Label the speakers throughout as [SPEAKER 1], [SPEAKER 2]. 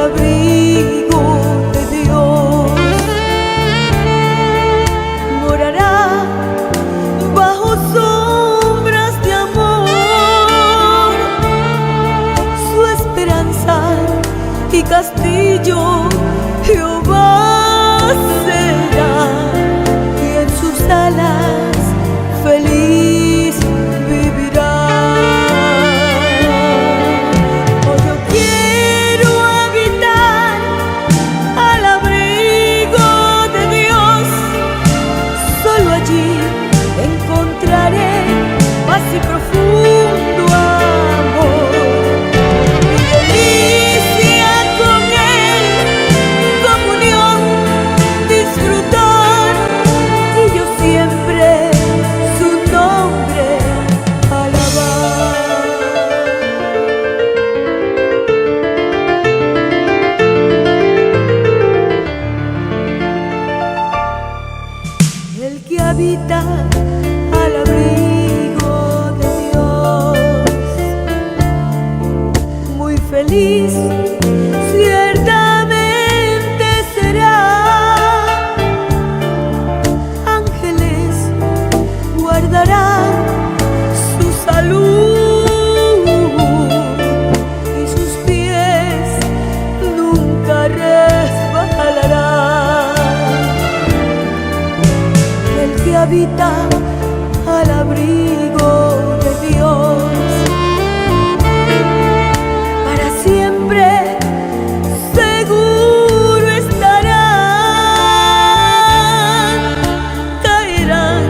[SPEAKER 1] abrigo de Dios. Morará bajo sombras de amor, su esperanza y castillo Jehová será, y en sus alas feliz vivirá. Oh, yo quiero habitar al abrigo de Dios, solo allí encontraré paz y profundo amor. Mi delicia con Él, comunión, disfrutar, y yo siempre su nombre alabar. El que habita al abrigo de Dios, muy feliz ciertamente será. Ángeles guardarán su salud, y sus pies nunca resbalarán. El que habita al abrigo de Dios, para siempre seguro estará. Caerán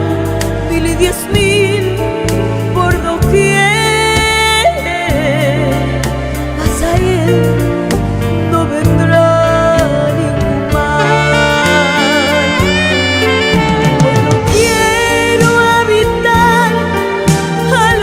[SPEAKER 1] 1000 y 10.000 por doquier, mas a Él no vendrá ningún mal. Hoy yo quiero habitar al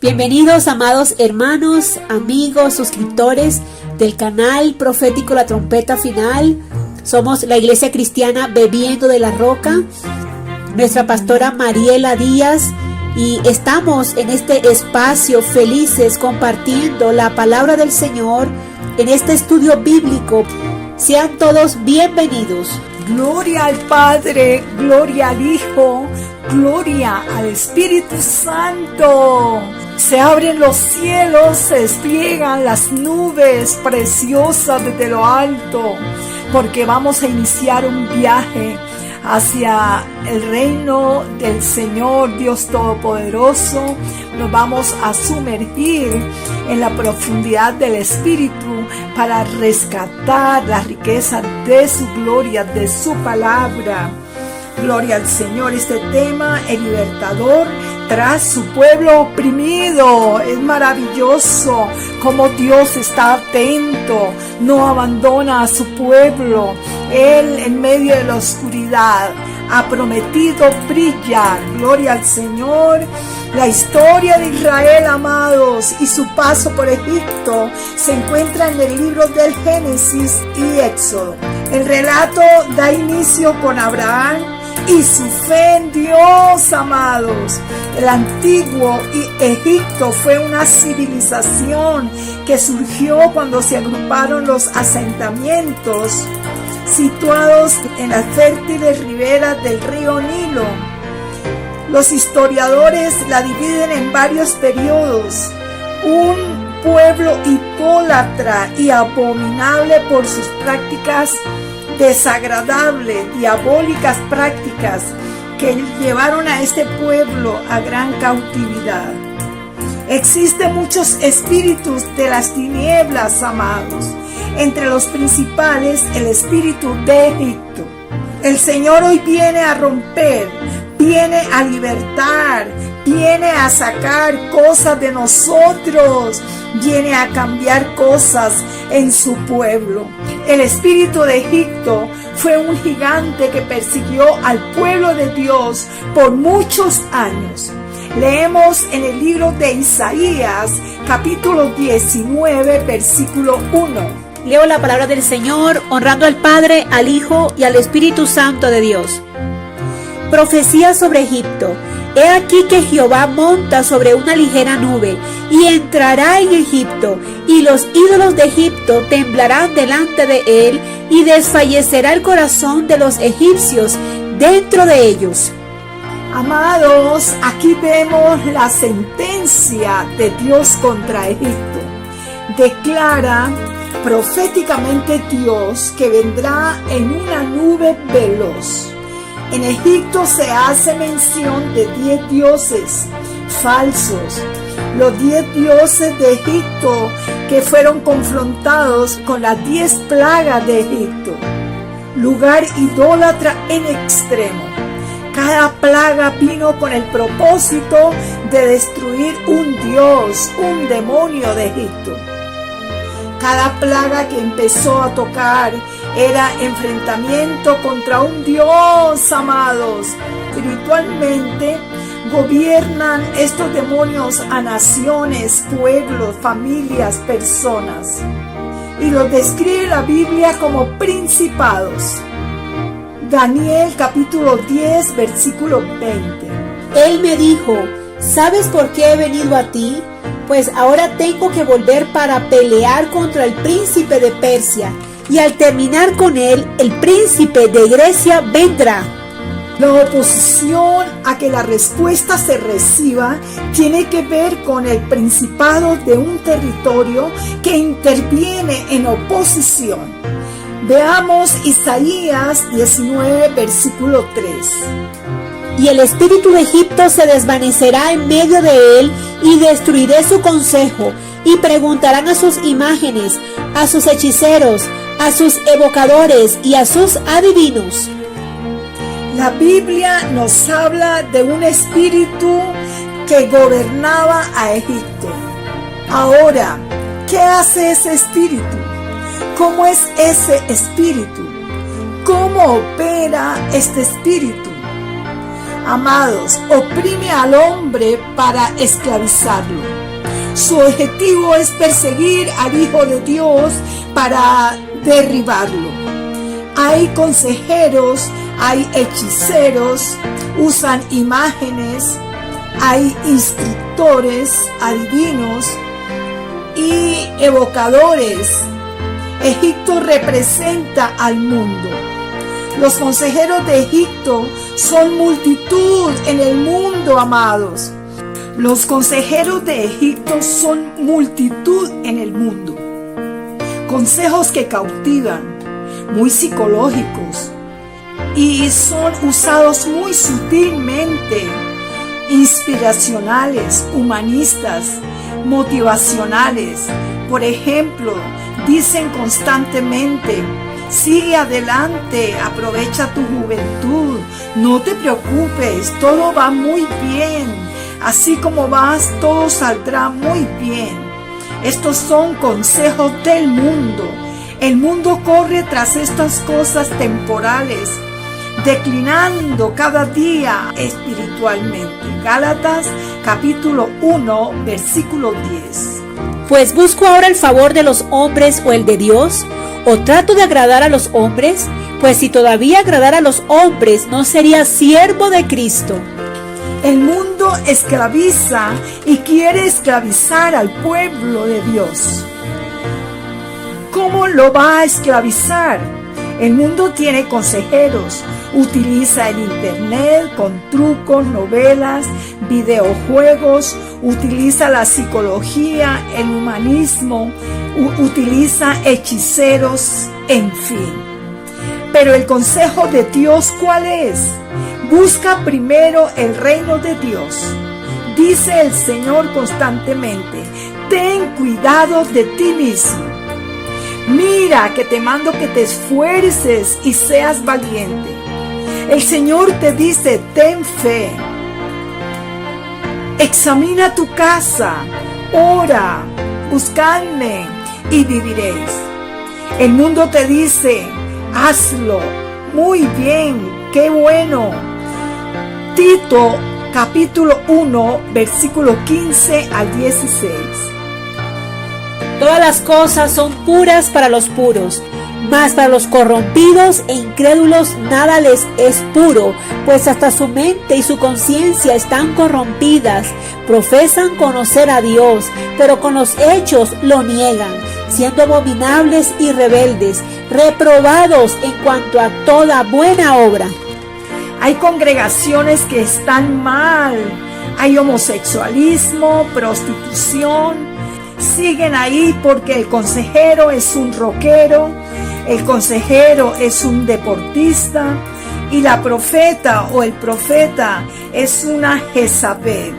[SPEAKER 2] Bienvenidos, amados hermanos, amigos, suscriptores del canal profético La Trompeta Final. Somos la Iglesia Cristiana Bebiendo de la Roca, nuestra pastora Mariela Díaz, y estamos en este espacio felices compartiendo la palabra del Señor en este estudio bíblico. Sean todos bienvenidos.
[SPEAKER 3] Gloria al Padre, gloria al Hijo, gloria al Espíritu Santo. Se abren los cielos, se despliegan las nubes preciosas desde lo alto, porque vamos a iniciar un viaje hacia el reino del Señor Dios Todopoderoso. Nos vamos a sumergir en la profundidad del Espíritu para rescatar la riqueza de su gloria, de su palabra. Gloria al Señor. Este tema, el libertador tras su pueblo oprimido. Es maravilloso como Dios está atento, no abandona a su pueblo. Él, en medio de la oscuridad, ha prometido brillar. Gloria al Señor. La historia de Israel, amados, y su paso por Egipto se encuentra en el libro del Génesis y Éxodo. El relato da inicio con Abraham y su fe en Dios, amados. El antiguo Egipto fue una civilización que surgió cuando se agruparon los asentamientos situados en las fértiles riberas del río Nilo. Los historiadores la dividen en varios periodos. Un pueblo idólatra y abominable por sus prácticas desagradables, diabólicas prácticas que llevaron a este pueblo a gran cautividad. Existen muchos espíritus de las tinieblas, amados. Entre los principales, el espíritu de Egipto. El Señor hoy viene a romper, viene a libertar, viene a sacar cosas de nosotros, viene a cambiar cosas en su pueblo. El espíritu de Egipto fue un gigante que persiguió al pueblo de Dios por muchos años. Leemos en el libro de Isaías, capítulo 19, versículo 1.
[SPEAKER 2] Leo la palabra del Señor, honrando al Padre, al Hijo y al Espíritu Santo de Dios. Profecía sobre Egipto. He aquí que Jehová monta sobre una ligera nube y entrará en Egipto, y los ídolos de Egipto temblarán delante de él, y desfallecerá el corazón de los egipcios dentro de ellos.
[SPEAKER 3] Amados, aquí vemos la sentencia de Dios contra Egipto. Declara proféticamente Dios que vendrá en una nube veloz. En Egipto se hace mención de 10 dioses falsos. Los 10 dioses de Egipto que fueron confrontados con las 10 plagas de Egipto. Lugar idólatra en extremo. Cada plaga vino con el propósito de destruir un dios, un demonio de Egipto. Cada plaga que empezó a tocar era enfrentamiento contra un Dios, amados. Espiritualmente gobiernan estos demonios a naciones, pueblos, familias, personas. Y los describe la Biblia como principados. Daniel capítulo 10, versículo 20.
[SPEAKER 2] Él me dijo: ¿sabes por qué he venido a ti? Pues ahora tengo que volver para pelear contra el príncipe de Persia, y al terminar con él, el príncipe de Grecia vendrá.
[SPEAKER 3] La oposición a que la respuesta se reciba tiene que ver con el principado de un territorio que interviene en oposición. Veamos Isaías 19, versículo 3.
[SPEAKER 2] Y el espíritu de Egipto se desvanecerá en medio de él, y destruiré su consejo, y preguntarán a sus imágenes, a sus hechiceros, a sus evocadores y a sus adivinos.
[SPEAKER 3] La Biblia nos habla de un espíritu que gobernaba a Egipto. Ahora, ¿qué hace ese espíritu? ¿Cómo es ese espíritu? ¿Cómo opera este espíritu? Amados, oprime al hombre para esclavizarlo. Su objetivo es perseguir al Hijo de Dios para derribarlo. Hay consejeros, hay hechiceros, usan imágenes, hay instructores, adivinos y evocadores. Egipto representa al mundo. Los consejeros de Egipto son multitud en el mundo, amados. Los consejeros de Egipto son multitud en el mundo. Consejos que cautivan, muy psicológicos, y son usados muy sutilmente, inspiracionales, humanistas, motivacionales. Por ejemplo, dicen constantemente: sigue adelante, aprovecha tu juventud, no te preocupes, todo va muy bien. Así como vas, todo saldrá muy bien. Estos son consejos del mundo. El mundo corre tras estas cosas temporales, declinando cada día espiritualmente. Gálatas capítulo 1, versículo 10.
[SPEAKER 2] Pues busco ahora el favor de los hombres o el de Dios, o trato de agradar a los hombres, pues si todavía agradara a los hombres, no sería siervo de Cristo.
[SPEAKER 3] El mundo esclaviza y quiere esclavizar al pueblo de Dios. ¿Cómo lo va a esclavizar? El mundo tiene consejeros, utiliza el internet con trucos, novelas, videojuegos, utiliza la psicología, el humanismo, utiliza hechiceros, en fin. Pero el consejo de Dios, ¿cuál es? Busca primero el reino de Dios. Dice el Señor constantemente: ten cuidado de ti mismo. Mira que te mando que te esfuerces y seas valiente. El Señor te dice: ten fe. Examina tu casa, ora, buscadme y viviréis. El mundo te dice: hazlo, muy bien, qué bueno. Tito capítulo 1, versículo 15 al 16.
[SPEAKER 2] Todas las cosas son puras para los puros, mas para los corrompidos e incrédulos nada les es puro, pues hasta su mente y su conciencia están corrompidas. Profesan conocer a Dios, pero con los hechos lo niegan, siendo abominables y rebeldes, reprobados en cuanto a toda buena obra.
[SPEAKER 3] Hay congregaciones que están mal, hay homosexualismo, prostitución. Siguen ahí porque el consejero es un rockero, el consejero es un deportista y la profeta o el profeta es una Jezabel.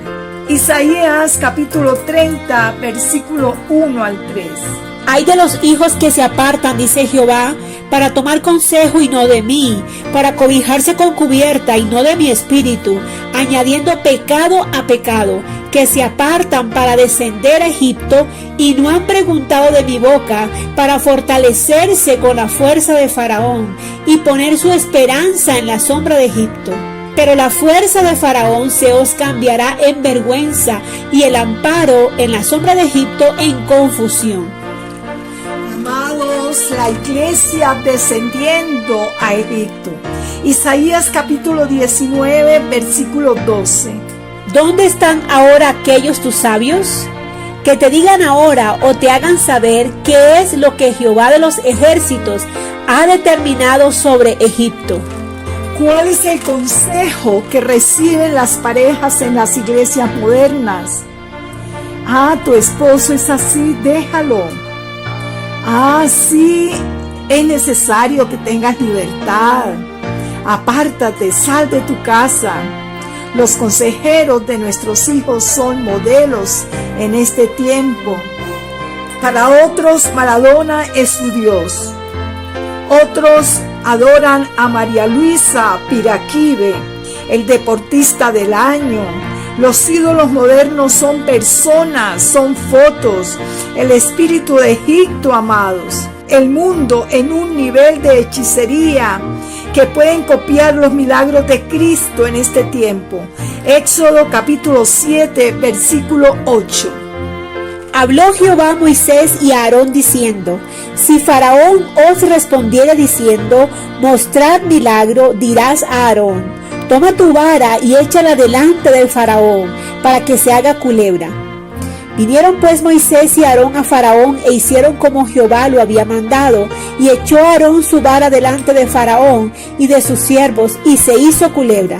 [SPEAKER 3] Isaías capítulo 30, versículo 1 al 3.
[SPEAKER 2] Ay de los hijos que se apartan, dice Jehová, para tomar consejo y no de mí, para cobijarse con cubierta y no de mi espíritu, añadiendo pecado a pecado, que se apartan para descender a Egipto y no han preguntado de mi boca, para fortalecerse con la fuerza de Faraón y poner su esperanza en la sombra de Egipto. Pero la fuerza de Faraón se os cambiará en vergüenza y el amparo en la sombra de Egipto en confusión.
[SPEAKER 3] Amados, la iglesia descendiendo a Egipto. Isaías capítulo 19, versículo 12.
[SPEAKER 2] ¿Dónde están ahora aquellos tus sabios? Que te digan ahora o te hagan saber qué es lo que Jehová de los ejércitos ha determinado sobre Egipto.
[SPEAKER 3] ¿Cuál es el consejo que reciben las parejas en las iglesias modernas? Tu esposo es así, déjalo. Sí, es necesario que tengas libertad. Apártate, sal de tu casa. Los consejeros de nuestros hijos son modelos en este tiempo. Para otros, Maradona es su Dios. Otros adoran a María Luisa Piraquive, el deportista del año. Los ídolos modernos son personas, son fotos. El espíritu de Egipto, amados. El mundo en un nivel de hechicería que pueden copiar los milagros de Cristo en este tiempo. Éxodo capítulo 7, versículo 8.
[SPEAKER 2] Habló Jehová a Moisés y a Aarón diciendo: si Faraón os respondiere diciendo: mostrad milagro, dirás a Aarón: toma tu vara y échala delante del Faraón, para que se haga culebra. Vinieron pues Moisés y Aarón a Faraón e hicieron como Jehová lo había mandado, y echó Aarón su vara delante de Faraón y de sus siervos, y se hizo culebra.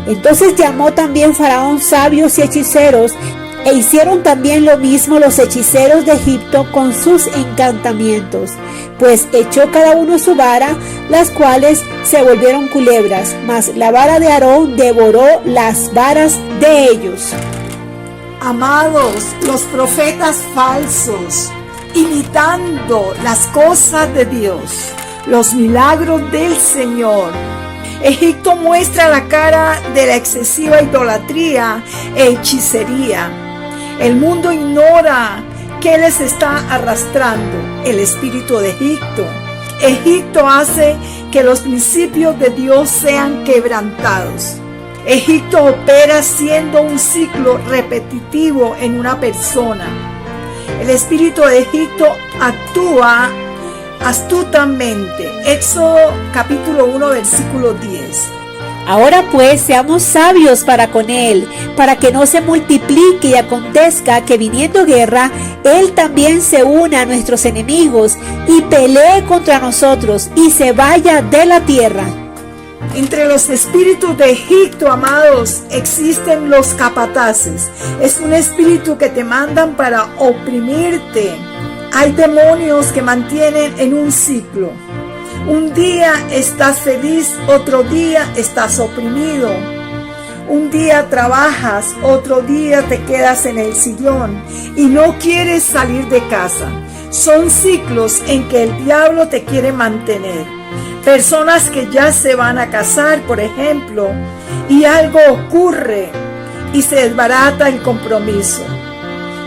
[SPEAKER 2] Entonces llamó también Faraón sabios y hechiceros, e hicieron también lo mismo los hechiceros de Egipto con sus encantamientos, pues echó cada uno su vara, las cuales se volvieron culebras, mas la vara de Aarón devoró las varas de ellos.
[SPEAKER 3] Amados, los profetas falsos, imitando las cosas de Dios, los milagros del Señor. Egipto muestra la cara de la excesiva idolatría e hechicería. El mundo ignora que les está arrastrando el espíritu de Egipto. Egipto hace que los principios de Dios sean quebrantados. Egipto opera siendo un ciclo repetitivo en una persona. El espíritu de Egipto actúa astutamente. Éxodo capítulo 1 versículo 10.
[SPEAKER 2] Ahora pues seamos sabios para con él, para que no se multiplique y acontezca que viniendo guerra, él también se una a nuestros enemigos y pelee contra nosotros y se vaya de la tierra.
[SPEAKER 3] Entre los espíritus de Egipto, amados, existen los capataces. Es un espíritu que te mandan para oprimirte. Hay demonios que mantienen en un ciclo. Un día estás feliz, otro día estás oprimido. Un día trabajas, otro día te quedas en el sillón y no quieres salir de casa. Son ciclos en que el diablo te quiere mantener. Personas que ya se van a casar, por ejemplo, y algo ocurre y se desbarata el compromiso.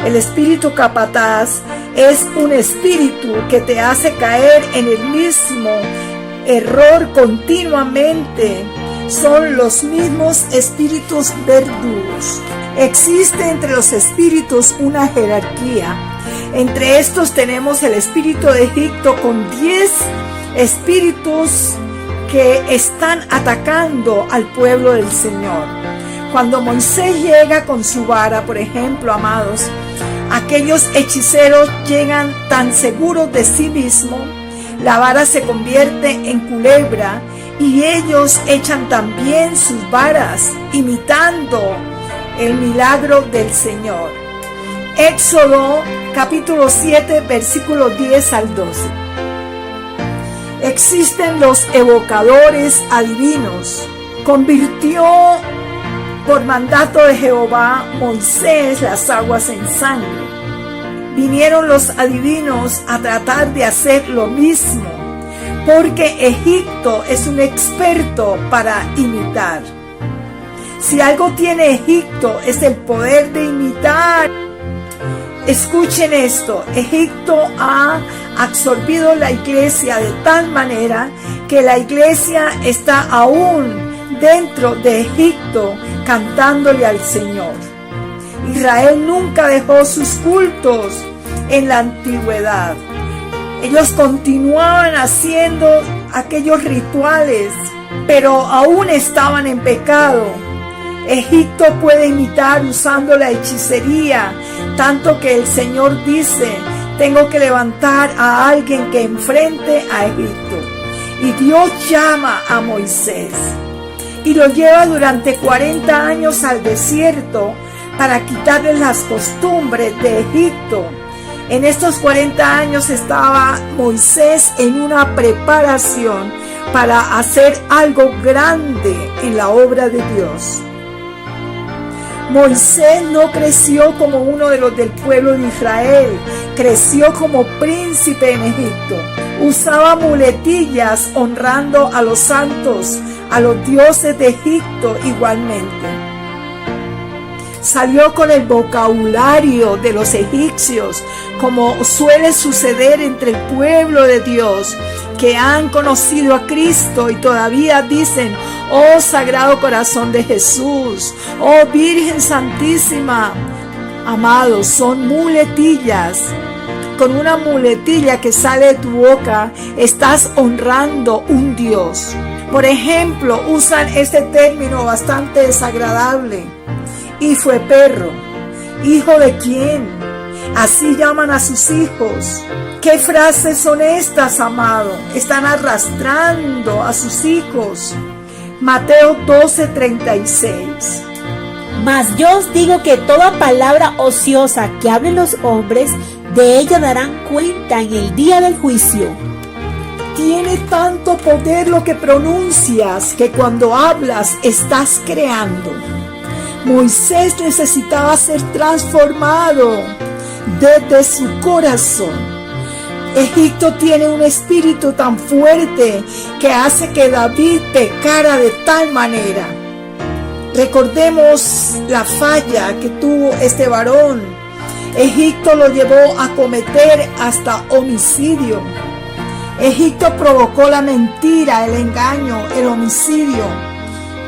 [SPEAKER 3] El espíritu capataz es un espíritu que te hace caer en el mismo error continuamente. Son los mismos espíritus verdugos. Existe entre los espíritus una jerarquía. Entre estos tenemos el espíritu de Egipto con 10 espíritus que están atacando al pueblo del Señor. Cuando Moisés llega con su vara, por ejemplo, amados, aquellos hechiceros llegan tan seguros de sí mismos, la vara se convierte en culebra y ellos echan también sus varas, imitando el milagro del Señor. Éxodo capítulo 7, versículos 10 al 12. Existen los evocadores adivinos. Convirtió por mandato de Jehová Moisés las aguas en sangre. Vinieron los adivinos a tratar de hacer lo mismo, porque Egipto es un experto para imitar. Si algo tiene Egipto es el poder de imitar. Escuchen esto, Egipto ha absorbido la iglesia de tal manera que la iglesia está aún dentro de Egipto cantándole al Señor. Israel nunca dejó sus cultos en la antigüedad. Ellos continuaban haciendo aquellos rituales, pero aún estaban en pecado. Egipto puede imitar usando la hechicería, tanto que el Señor dice: tengo que levantar a alguien que enfrente a Egipto. Y Dios llama a Moisés y lo lleva durante 40 años al desierto para quitarle las costumbres de Egipto. En estos 40 años estaba Moisés en una preparación para hacer algo grande en la obra de Dios. Moisés no creció como uno de los del pueblo de Israel, creció como príncipe en Egipto. Usaba muletillas honrando a los santos, a los dioses de Egipto igualmente. Salió con el vocabulario de los egipcios, como suele suceder entre el pueblo de Dios, que han conocido a Cristo y todavía dicen: oh Sagrado Corazón de Jesús, oh Virgen Santísima, Amados, son muletillas. Con una muletilla que sale de tu boca, estás honrando un Dios. Por ejemplo, usan este término bastante desagradable. Hijo de perro. ¿Hijo de quién? Así llaman a sus hijos. ¿Qué frases son estas, amado? Están arrastrando a sus hijos. Mateo 12:36.
[SPEAKER 2] Mas yo os digo que toda palabra ociosa que hablen los hombres, de ella darán cuenta en el día del juicio.
[SPEAKER 3] Tiene tanto poder lo que pronuncias que cuando hablas estás creando. Moisés necesitaba ser transformado desde su corazón. Egipto tiene un espíritu tan fuerte que hace que David pecara de tal manera. Recordemos la falla que tuvo este varón. Egipto lo llevó a cometer hasta homicidio. Egipto provocó la mentira, el engaño, el homicidio.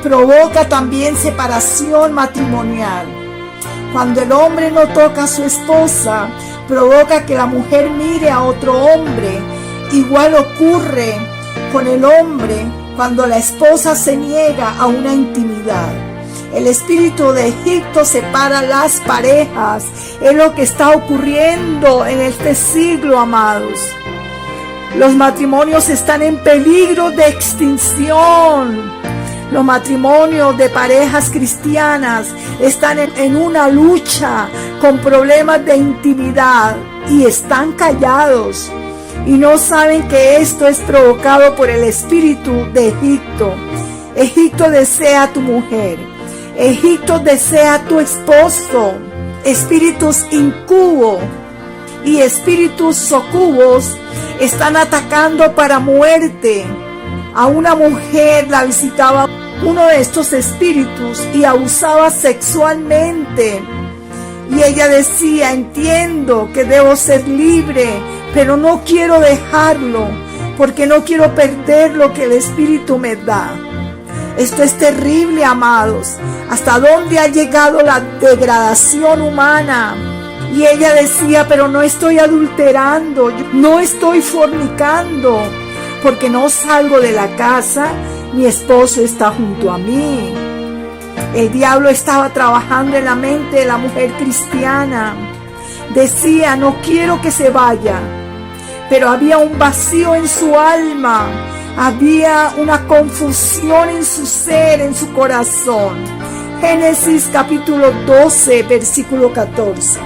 [SPEAKER 3] Provoca también separación matrimonial. Cuando el hombre no toca a su esposa, provoca que la mujer mire a otro hombre. Igual ocurre con el hombre cuando la esposa se niega a una intimidad. El espíritu de Egipto separa las parejas. Es lo que está ocurriendo en este siglo, amados. Los matrimonios están en peligro de extinción. Los matrimonios de parejas cristianas están en una lucha con problemas de intimidad y están callados y no saben que esto es provocado por el espíritu de Egipto. Egipto desea a tu mujer. Egipto desea a tu esposo. Espíritus incubo y espíritus sucubos están atacando para muerte. A una mujer la visitaba uno de estos espíritus y abusaba sexualmente. Y ella decía, entiendo que debo ser libre, pero no quiero dejarlo, porque no quiero perder lo que el espíritu me da. Esto es terrible, amados. ¿Hasta dónde ha llegado la degradación humana? Y ella decía, pero no estoy adulterando, no estoy fornicando, porque no salgo de la casa, mi esposo está junto a mí. El diablo estaba trabajando en la mente de la mujer cristiana. Decía, no quiero que se vaya, pero había un vacío en su alma, había una confusión en su ser, en su corazón. Génesis capítulo 12, versículo 14.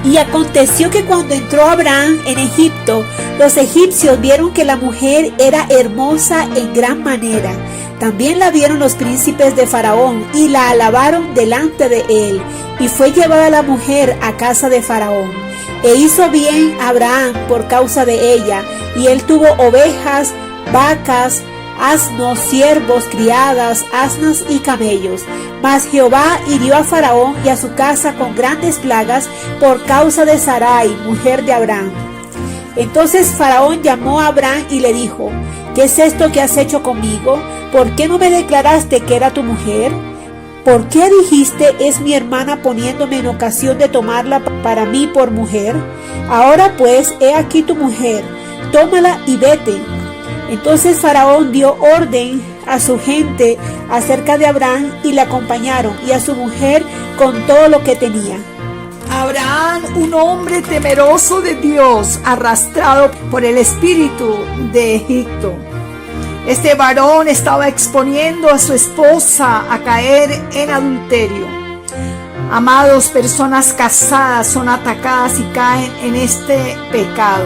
[SPEAKER 2] Y aconteció que cuando entró Abraham en Egipto, los egipcios vieron que la mujer era hermosa en gran manera. También la vieron los príncipes de Faraón y la alabaron delante de él. Y fue llevada la mujer a casa de Faraón. E hizo bien Abraham por causa de ella. Y él tuvo ovejas, vacas, asnos, siervos, criadas, asnas y camellos. Mas Jehová hirió a Faraón y a su casa con grandes plagas por causa de Sarai, mujer de Abraham. Entonces Faraón llamó a Abraham y le dijo, ¿qué es esto que has hecho conmigo? ¿Por qué no me declaraste que era tu mujer? ¿Por qué dijiste, es mi hermana, poniéndome en ocasión de tomarla para mí por mujer? Ahora pues, he aquí tu mujer, tómala y vete. Entonces Faraón dio orden a su gente acerca de Abraham y le acompañaron, y a su mujer con todo lo que tenía.
[SPEAKER 3] Abraham, un hombre temeroso de Dios, arrastrado por el espíritu de Egipto. Este varón estaba exponiendo a su esposa a caer en adulterio. Amados, personas casadas son atacadas y caen en este pecado.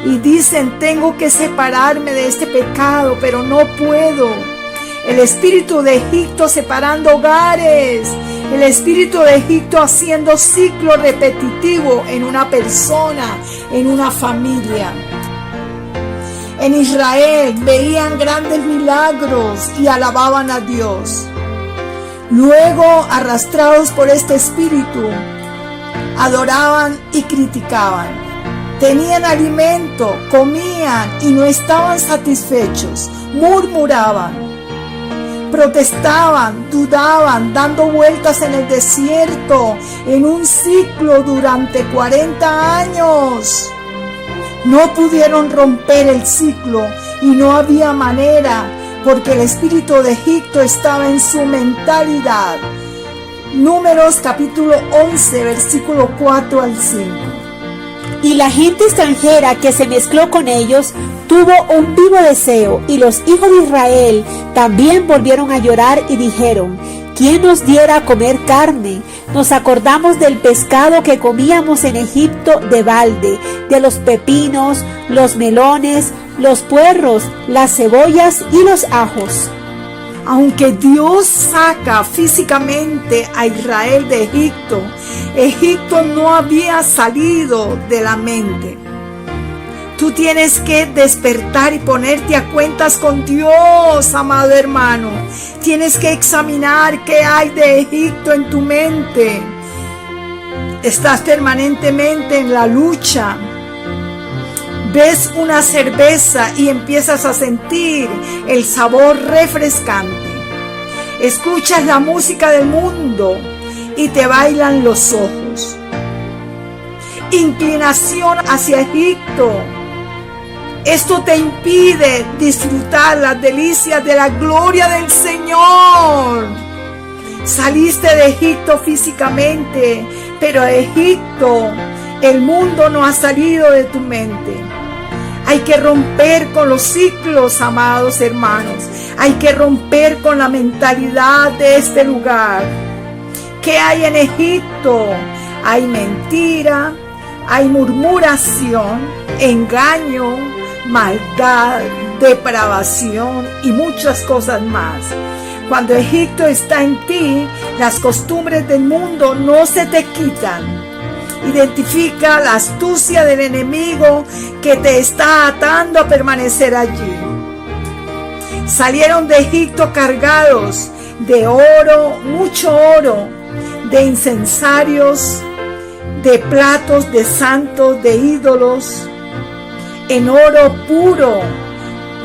[SPEAKER 3] Y dicen, tengo que separarme de este pecado, pero no puedo. El espíritu de Egipto separando hogares. El espíritu de Egipto haciendo ciclo repetitivo en una persona, en una familia. En Israel veían grandes milagros y alababan a Dios. Luego, arrastrados por este espíritu, adoraban y criticaban. Tenían alimento, comían y no estaban satisfechos, murmuraban. protestaban, dudaban, dando vueltas en el desierto, en un ciclo durante 40 años. No pudieron romper el ciclo y no había manera, porque el espíritu de Egipto estaba en su mentalidad. Números capítulo 11, versículo 4 al 5.
[SPEAKER 2] Y la gente extranjera que se mezcló con ellos tuvo un vivo deseo, y los hijos de Israel también volvieron a llorar y dijeron: ¿quién nos diera a comer carne? Nos acordamos del pescado que comíamos en Egipto de balde, de los pepinos, los melones, los puerros, las cebollas y los ajos.
[SPEAKER 3] Aunque Dios saca físicamente a Israel de Egipto, Egipto no había salido de la mente. Tú tienes que despertar y ponerte a cuentas con Dios, amado hermano. Tienes que examinar qué hay de Egipto en tu mente. Estás permanentemente en la lucha. Ves una cerveza y empiezas a sentir el sabor refrescante. Escuchas la música del mundo y te bailan los ojos. Inclinación hacia Egipto. Esto te impide disfrutar las delicias de la gloria del Señor. Saliste de Egipto físicamente, pero Egipto, el mundo no ha salido de tu mente. Hay que romper con los ciclos, amados hermanos. Hay que romper con la mentalidad de este lugar. ¿Qué hay en Egipto? Hay mentira, hay murmuración, engaño, maldad, depravación y muchas cosas más. Cuando Egipto está en ti, las costumbres del mundo no se te quitan. Identifica la astucia del enemigo que te está atando a permanecer allí. Salieron de Egipto cargados de oro, mucho oro, de incensarios, de platos de santos, de ídolos, en oro puro,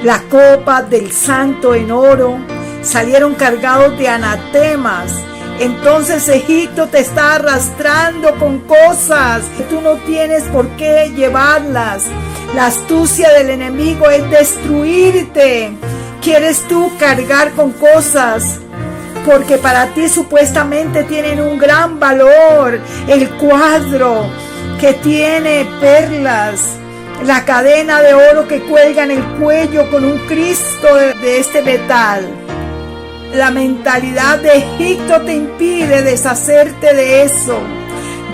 [SPEAKER 3] la copa del santo en oro. Salieron cargados de anatemas. Entonces Egipto te está arrastrando con cosas que tú no tienes por qué llevarlas. La astucia del enemigo es destruirte. ¿Quieres tú cargar con cosas porque para ti supuestamente tienen un gran valor? El cuadro que tiene perlas, la cadena de oro que cuelga en el cuello con un Cristo de este metal. La mentalidad de Egipto te impide deshacerte de eso.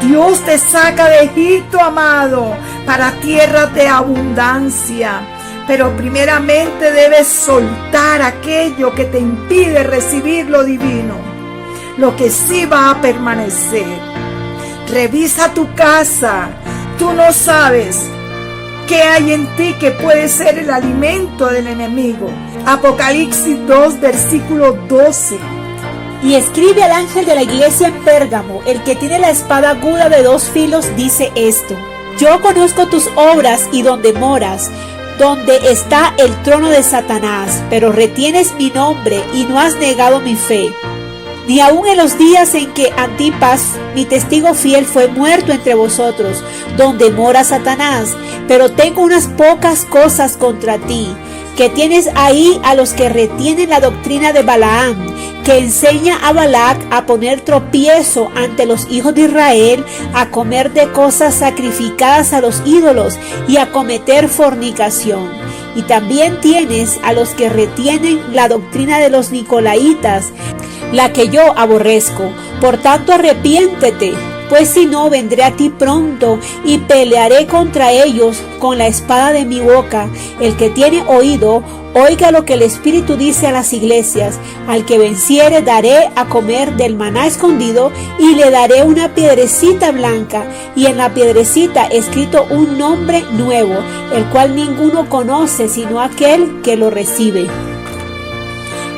[SPEAKER 3] Dios te saca de Egipto, amado, para tierras de abundancia. Pero primeramente debes soltar aquello que te impide recibir lo divino, lo que sí va a permanecer. Revisa tu casa. Tú no sabes qué hay en ti que puede ser el alimento del enemigo. Apocalipsis 2, versículo 12.
[SPEAKER 2] Y escribe al ángel de la iglesia en Pérgamo, el que tiene la espada aguda de 2 filos, dice esto: yo conozco tus obras y donde moras, donde está el trono de Satanás, pero retienes mi nombre y no has negado mi fe. Ni aun en los días en que Antipas, mi testigo fiel, fue muerto entre vosotros, donde mora Satanás. Pero tengo unas pocas cosas contra ti, que tienes ahí a los que retienen la doctrina de Balaam, que enseña a Balac a poner tropiezo ante los hijos de Israel, a comer de cosas sacrificadas a los ídolos y a cometer fornicación. Y también tienes a los que retienen la doctrina de los Nicolaitas, la que yo aborrezco. Por tanto, arrepiéntete, pues si no, vendré a ti pronto y pelearé contra ellos con la espada de mi boca. El que tiene oído, oiga lo que el Espíritu dice a las iglesias. Al que venciere daré a comer del maná escondido, y le daré una piedrecita blanca, y en la piedrecita escrito un nombre nuevo, el cual ninguno conoce sino aquel que lo recibe.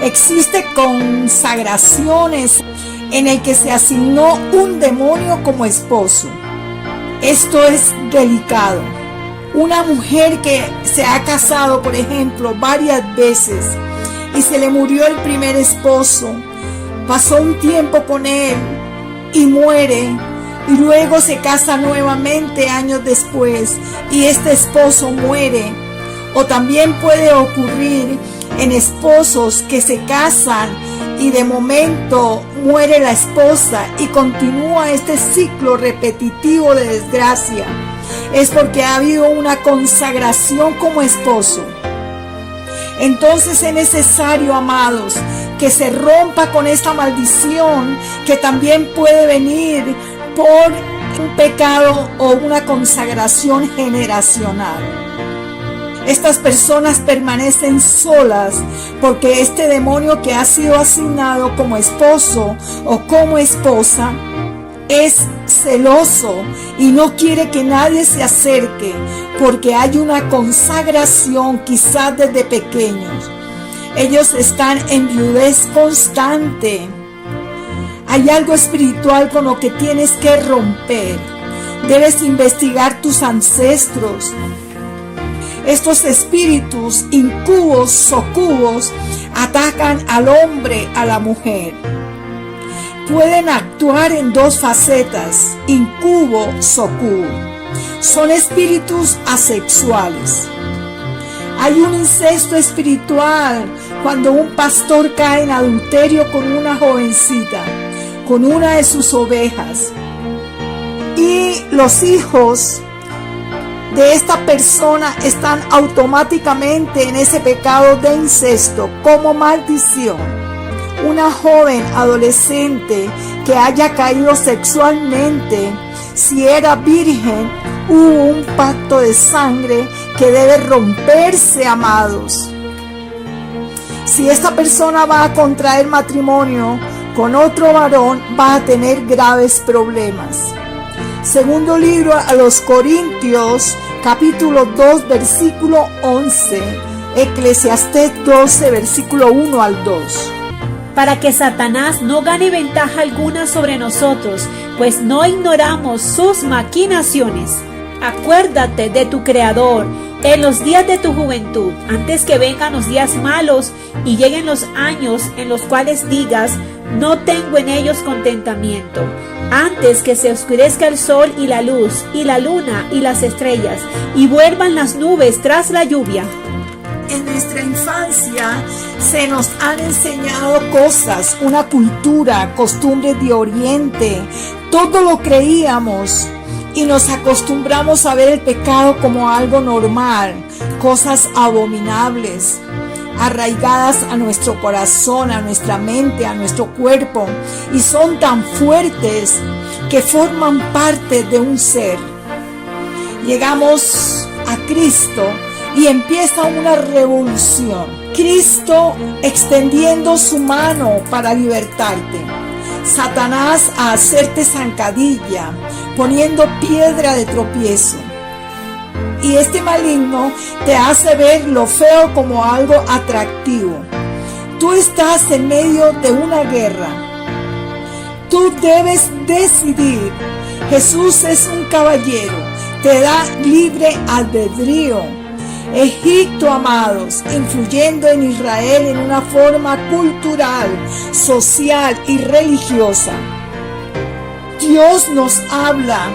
[SPEAKER 3] Existe consagraciones en el que se asignó un demonio como esposo. Esto es delicado. Una mujer que se ha casado, por ejemplo, varias veces y se le murió el primer esposo. Pasó un tiempo con él y muere, y luego se casa nuevamente años después y este esposo muere. O también puede ocurrir en esposos que se casan y de momento muere la esposa y continúa este ciclo repetitivo de desgracia. Es porque ha habido una consagración como esposo. Entonces es necesario, amados, que se rompa con esta maldición que también puede venir por un pecado o una consagración generacional. Estas personas permanecen solas porque este demonio que ha sido asignado como esposo o como esposa es celoso y no quiere que nadie se acerque porque hay una consagración quizás desde pequeños. Ellos están en viudez constante. Hay algo espiritual con lo que tienes que romper. Debes investigar tus ancestros. Estos espíritus incubos, socubos, atacan al hombre, a la mujer. Pueden actuar en dos facetas, incubo, socubo. Son espíritus asexuales. Hay un incesto espiritual cuando un pastor cae en adulterio con una jovencita, con una de sus ovejas. Y los hijos de esta persona están automáticamente en ese pecado de incesto como maldición. Una joven adolescente que haya caído sexualmente, si era virgen, hubo un pacto de sangre que debe romperse, amados. Si esta persona va a contraer matrimonio con otro varón, va a tener graves problemas. Segundo libro a los Corintios, capítulo 2, versículo 11. Eclesiastés 12, versículo 1 al 2.
[SPEAKER 2] Para que Satanás no gane ventaja alguna sobre nosotros, pues no ignoramos sus maquinaciones. Acuérdate de tu Creador en los días de tu juventud, antes que vengan los días malos y lleguen los años en los cuales digas, no tengo en ellos contentamiento. Antes que se oscurezca el sol y la luz, y la luna y las estrellas, y vuelvan las nubes tras la lluvia.
[SPEAKER 3] En nuestra infancia se nos han enseñado cosas, una cultura, costumbres de Oriente, todo lo creíamos y nos acostumbramos a ver el pecado como algo normal, cosas abominables, arraigadas a nuestro corazón, a nuestra mente, a nuestro cuerpo, y son tan fuertes que forman parte de un ser. Llegamos a Cristo y empieza una revolución. Cristo extendiendo su mano para libertarte. Satanás a hacerte zancadilla, poniendo piedra de tropiezo. Y este maligno te hace ver lo feo como algo atractivo. Tú estás en medio de una guerra. Tú debes decidir. Jesús es un caballero. Te da libre albedrío. Egipto, amados, influyendo en Israel en una forma cultural, social y religiosa. Dios nos habla.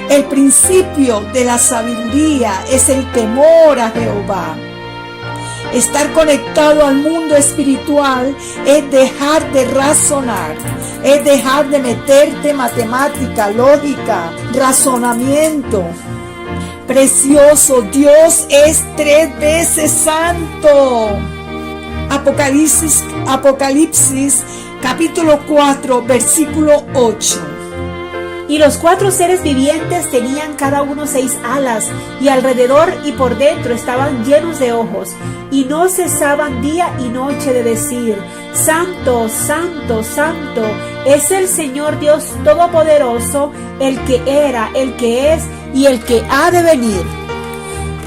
[SPEAKER 3] El principio de la sabiduría es el temor a Jehová. Estar conectado al mundo espiritual es dejar de razonar, es dejar de meterte matemática, lógica, razonamiento. Precioso, Dios es 3 veces santo. Apocalipsis capítulo 4, versículo 8.
[SPEAKER 2] Y los 4 seres vivientes tenían cada uno 6 alas, y alrededor y por dentro estaban llenos de ojos, y no cesaban día y noche de decir, Santo, Santo, Santo, es el Señor Dios Todopoderoso, el que era, el que es y el que ha de venir.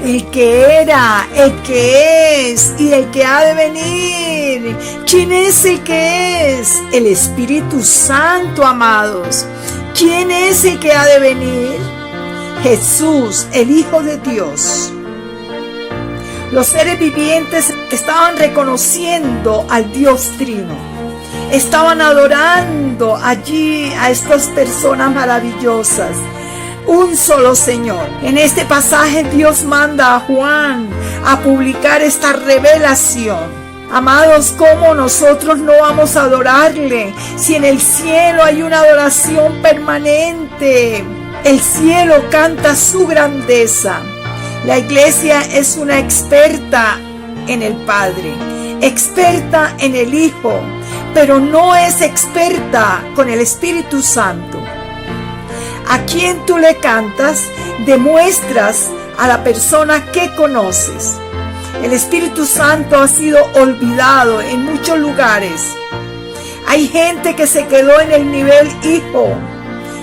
[SPEAKER 3] El que era, el que es y el que ha de venir. ¿Quién es el que es? El Espíritu Santo, amados. ¿Quién es el que ha de venir? Jesús, el Hijo de Dios. Los seres vivientes estaban reconociendo al Dios Trino. Estaban adorando allí a estas personas maravillosas. Un solo Señor. En este pasaje Dios manda a Juan a publicar esta revelación. Amados, ¿cómo nosotros no vamos a adorarle si en el cielo hay una adoración permanente? El cielo canta su grandeza. La iglesia es una experta en el Padre, experta en el Hijo, pero no es experta con el Espíritu Santo. A quien tú le cantas, demuestras a la persona que conoces. El Espíritu Santo ha sido olvidado en muchos lugares. Hay gente que se quedó en el nivel hijo,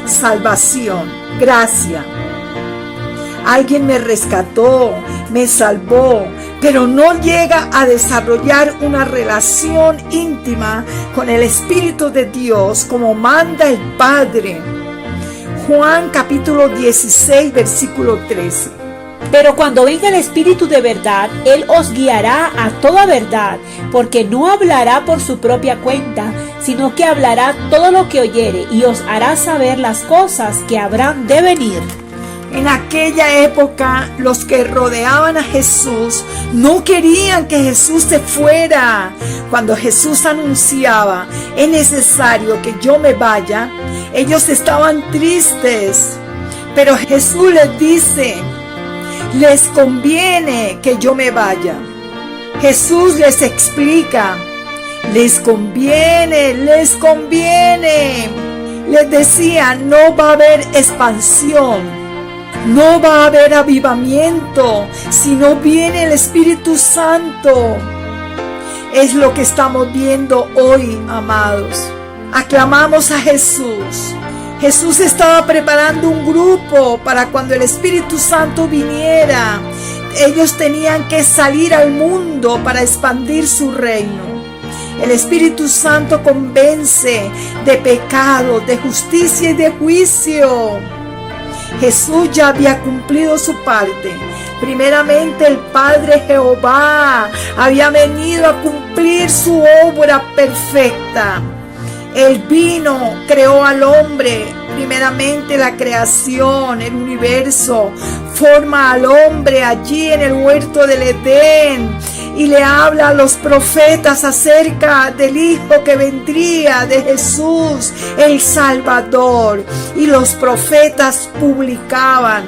[SPEAKER 3] salvación, gracia. Alguien me rescató, me salvó, pero no llega a desarrollar una relación íntima con el Espíritu de Dios como manda el Padre. Juan capítulo 16, versículo 13.
[SPEAKER 2] Pero cuando venga el Espíritu de verdad, Él os guiará a toda verdad, porque no hablará por su propia cuenta, sino que hablará todo lo que oyere y os hará saber las cosas que habrán de venir.
[SPEAKER 3] En aquella época, los que rodeaban a Jesús no querían que Jesús se fuera. Cuando Jesús anunciaba, es necesario que yo me vaya, ellos estaban tristes. Pero Jesús les dice, les conviene que yo me vaya. Jesús les explica, les conviene. Les decía, no va a haber expansión. No va a haber avivamiento si no viene el Espíritu Santo. Es lo que estamos viendo hoy, amados. Aclamamos a Jesús. Jesús estaba preparando un grupo para cuando el Espíritu Santo viniera. Ellos tenían que salir al mundo para expandir su reino. El Espíritu Santo convence de pecado, de justicia y de juicio. Jesús ya había cumplido su parte. Primeramente el Padre Jehová había venido a cumplir su obra perfecta. Él vino, creó al hombre, primeramente la creación, el universo, forma al hombre allí en el huerto del Edén y le habla a los profetas acerca del Hijo que vendría, de Jesús, el Salvador, y los profetas publicaban.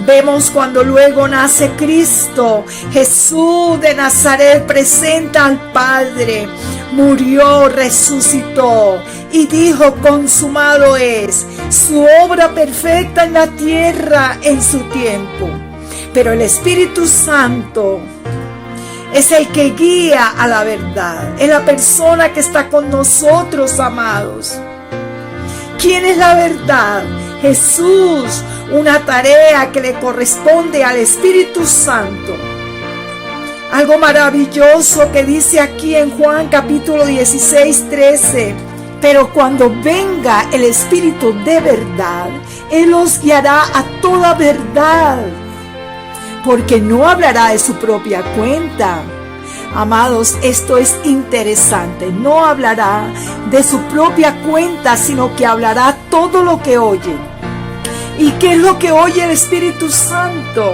[SPEAKER 3] Vemos cuando luego nace Cristo, Jesús de Nazaret presenta al Padre, murió, resucitó y dijo, consumado es, su obra perfecta en la tierra en su tiempo. Pero el Espíritu Santo es el que guía a la verdad, es la persona que está con nosotros, amados. ¿Quién es la verdad? Jesús, una tarea que le corresponde al Espíritu Santo. Algo maravilloso que dice aquí en Juan capítulo 16, 13. Pero cuando venga el Espíritu de verdad, Él os guiará a toda verdad, porque no hablará de su propia cuenta. Amados, esto es interesante. No hablará de su propia cuenta, sino que hablará todo lo que oye. ¿Y qué es lo que oye el Espíritu Santo?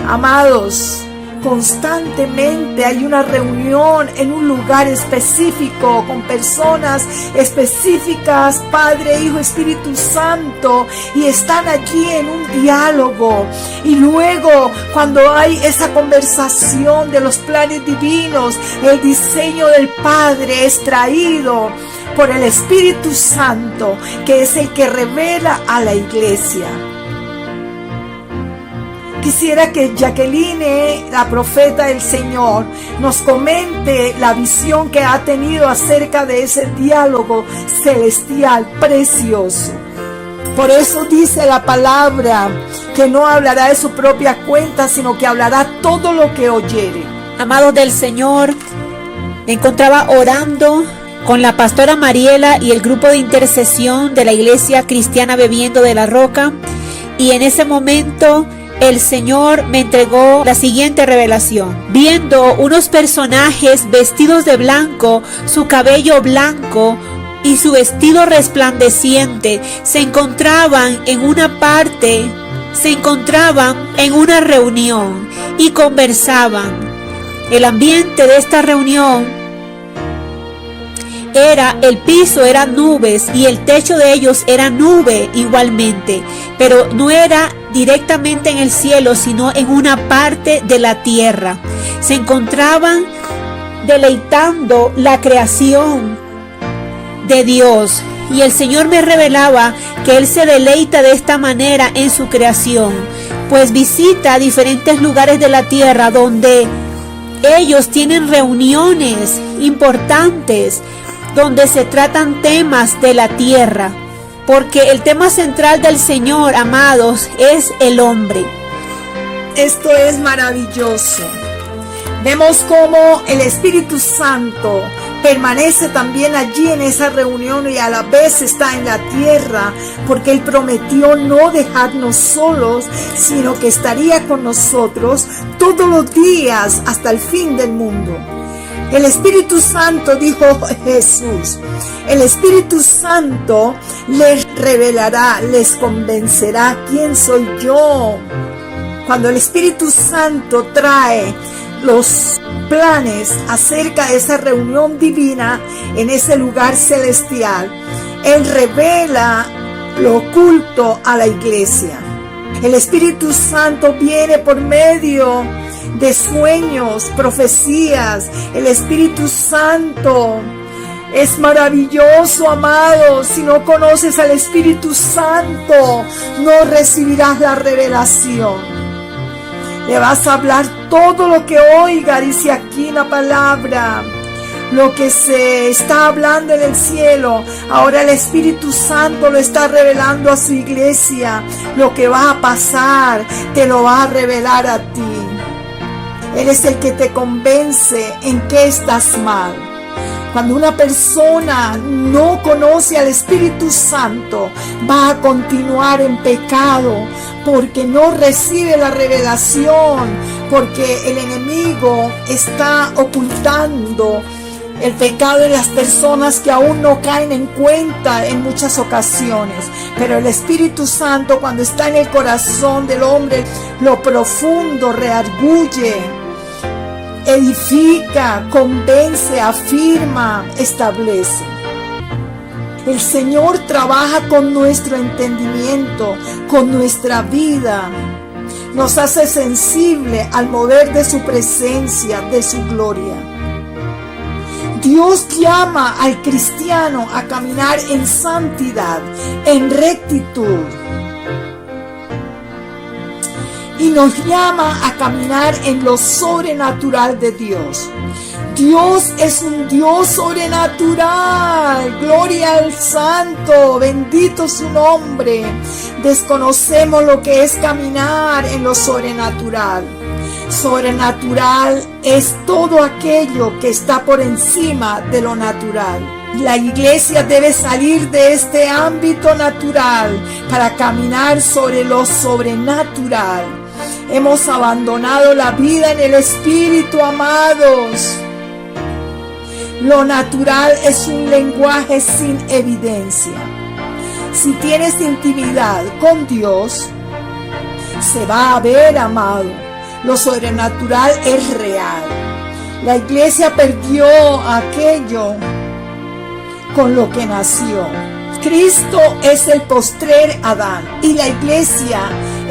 [SPEAKER 3] Amados, constantemente hay una reunión en un lugar específico con personas específicas, Padre, Hijo, Espíritu Santo, y están allí en un diálogo. Y luego, cuando hay esa conversación de los planes divinos, el diseño del Padre es traído por el Espíritu Santo, que es el que revela a la iglesia. Quisiera que Jacqueline, la profeta del Señor, nos comente la visión que ha tenido acerca de ese diálogo celestial precioso. Por eso dice la palabra que no hablará de su propia cuenta, sino que hablará todo lo que oyere.
[SPEAKER 2] Amados del Señor, me encontraba orando con la pastora Mariela y el grupo de intercesión de la Iglesia Cristiana Bebiendo de la Roca, y en ese momento el Señor me entregó la siguiente revelación. Viendo unos personajes vestidos de blanco, su cabello blanco y su vestido resplandeciente, se encontraban en una reunión y conversaban. El ambiente de esta reunión el piso era nubes y el techo de ellos era nube igualmente, pero no era directamente en el cielo, sino en una parte de la tierra. Se encontraban deleitando la creación de Dios, y el Señor me revelaba que Él se deleita de esta manera en su creación, pues visita diferentes lugares de la tierra donde ellos tienen reuniones importantes, donde se tratan temas de la tierra, porque el tema central del Señor, amados, es el hombre.
[SPEAKER 3] Esto es maravilloso. Vemos cómo el Espíritu Santo permanece también allí en esa reunión y a la vez está en la tierra, porque Él prometió no dejarnos solos, sino que estaría con nosotros todos los días hasta el fin del mundo. El Espíritu Santo, dijo Jesús, el Espíritu Santo les revelará, les convencerá quién soy yo. Cuando el Espíritu Santo trae los planes acerca de esa reunión divina en ese lugar celestial, Él revela lo oculto a la iglesia. El Espíritu Santo viene por medio de sueños, profecías. El Espíritu Santo es maravilloso, amado. Si no conoces al Espíritu Santo, no recibirás la revelación. Le vas a hablar todo lo que oiga, dice aquí la palabra. Lo que se está hablando en el cielo, ahora el Espíritu Santo lo está revelando a su iglesia. Lo que va a pasar, te lo va a revelar a ti. Él es el que te convence en qué estás mal. Cuando una persona no conoce al Espíritu Santo, va a continuar en pecado porque no recibe la revelación, porque el enemigo está ocultando el pecado de las personas que aún no caen en cuenta en muchas ocasiones. Pero el Espíritu Santo, cuando está en el corazón del hombre, lo profundo reargulle, edifica, convence, afirma, establece. El Señor trabaja con nuestro entendimiento, con nuestra vida. Nos hace sensible al mover de su presencia, de su gloria. Dios llama al cristiano a caminar en santidad, en rectitud. Y nos llama a caminar en lo sobrenatural de Dios. Dios es un Dios sobrenatural. Gloria al Santo. Bendito su nombre. Desconocemos lo que es caminar en lo sobrenatural. Sobrenatural es todo aquello que está por encima de lo natural. La iglesia debe salir de este ámbito natural para caminar sobre lo sobrenatural. Hemos abandonado la vida en el Espíritu, amados. Lo natural es un lenguaje sin evidencia. Si tienes intimidad con Dios, se va a ver, amado. Lo sobrenatural es real. La iglesia perdió aquello con lo que nació. Cristo es el postrer Adán y la iglesia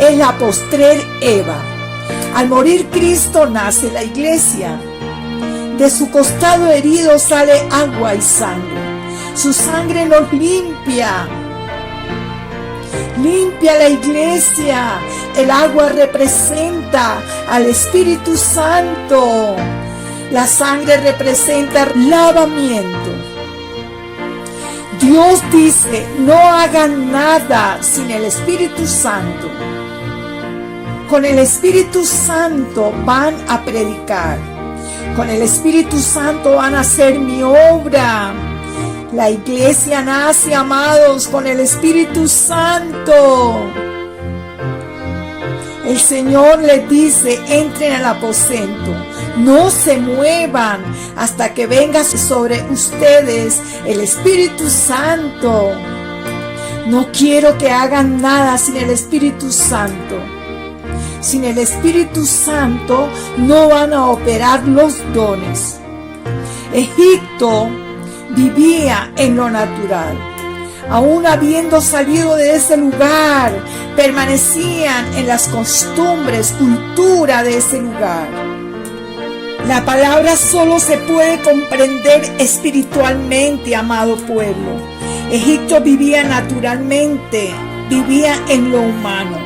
[SPEAKER 3] es la postrer Eva. Al morir Cristo nace la iglesia. De su costado herido sale agua y sangre. Su sangre nos limpia. Limpia la iglesia. El agua representa al Espíritu Santo. La sangre representa lavamiento. Dios dice, no hagan nada sin el Espíritu Santo. Con el Espíritu Santo van a predicar. Con el Espíritu Santo van a hacer mi obra. La iglesia nace, amados, con el Espíritu Santo. El Señor les dice: entren al aposento, no se muevan hasta que venga sobre ustedes el Espíritu Santo. No quiero que hagan nada sin el Espíritu Santo. Sin el Espíritu Santo no van a operar los dones. Egipto vivía en lo natural. Aún habiendo salido de ese lugar, permanecían en las costumbres, cultura de ese lugar. La palabra solo se puede comprender espiritualmente, amado pueblo. Egipto vivía naturalmente, vivía en lo humano.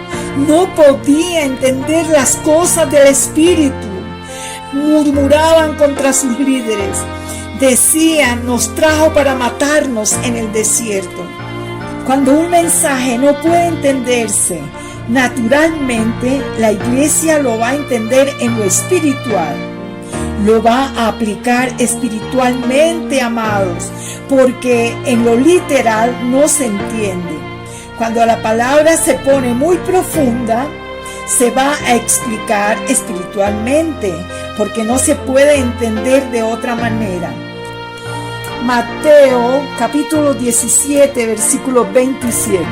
[SPEAKER 3] No podía entender las cosas del espíritu. Murmuraban contra sus líderes. Decían: nos trajo para matarnos en el desierto. Cuando un mensaje no puede entenderse naturalmente, la iglesia lo va a entender en lo espiritual. Lo va a aplicar espiritualmente, amados, porque en lo literal no se entiende. Cuando la palabra se pone muy profunda, se va a explicar espiritualmente, porque no se puede entender de otra manera. Mateo capítulo 17, versículo 27.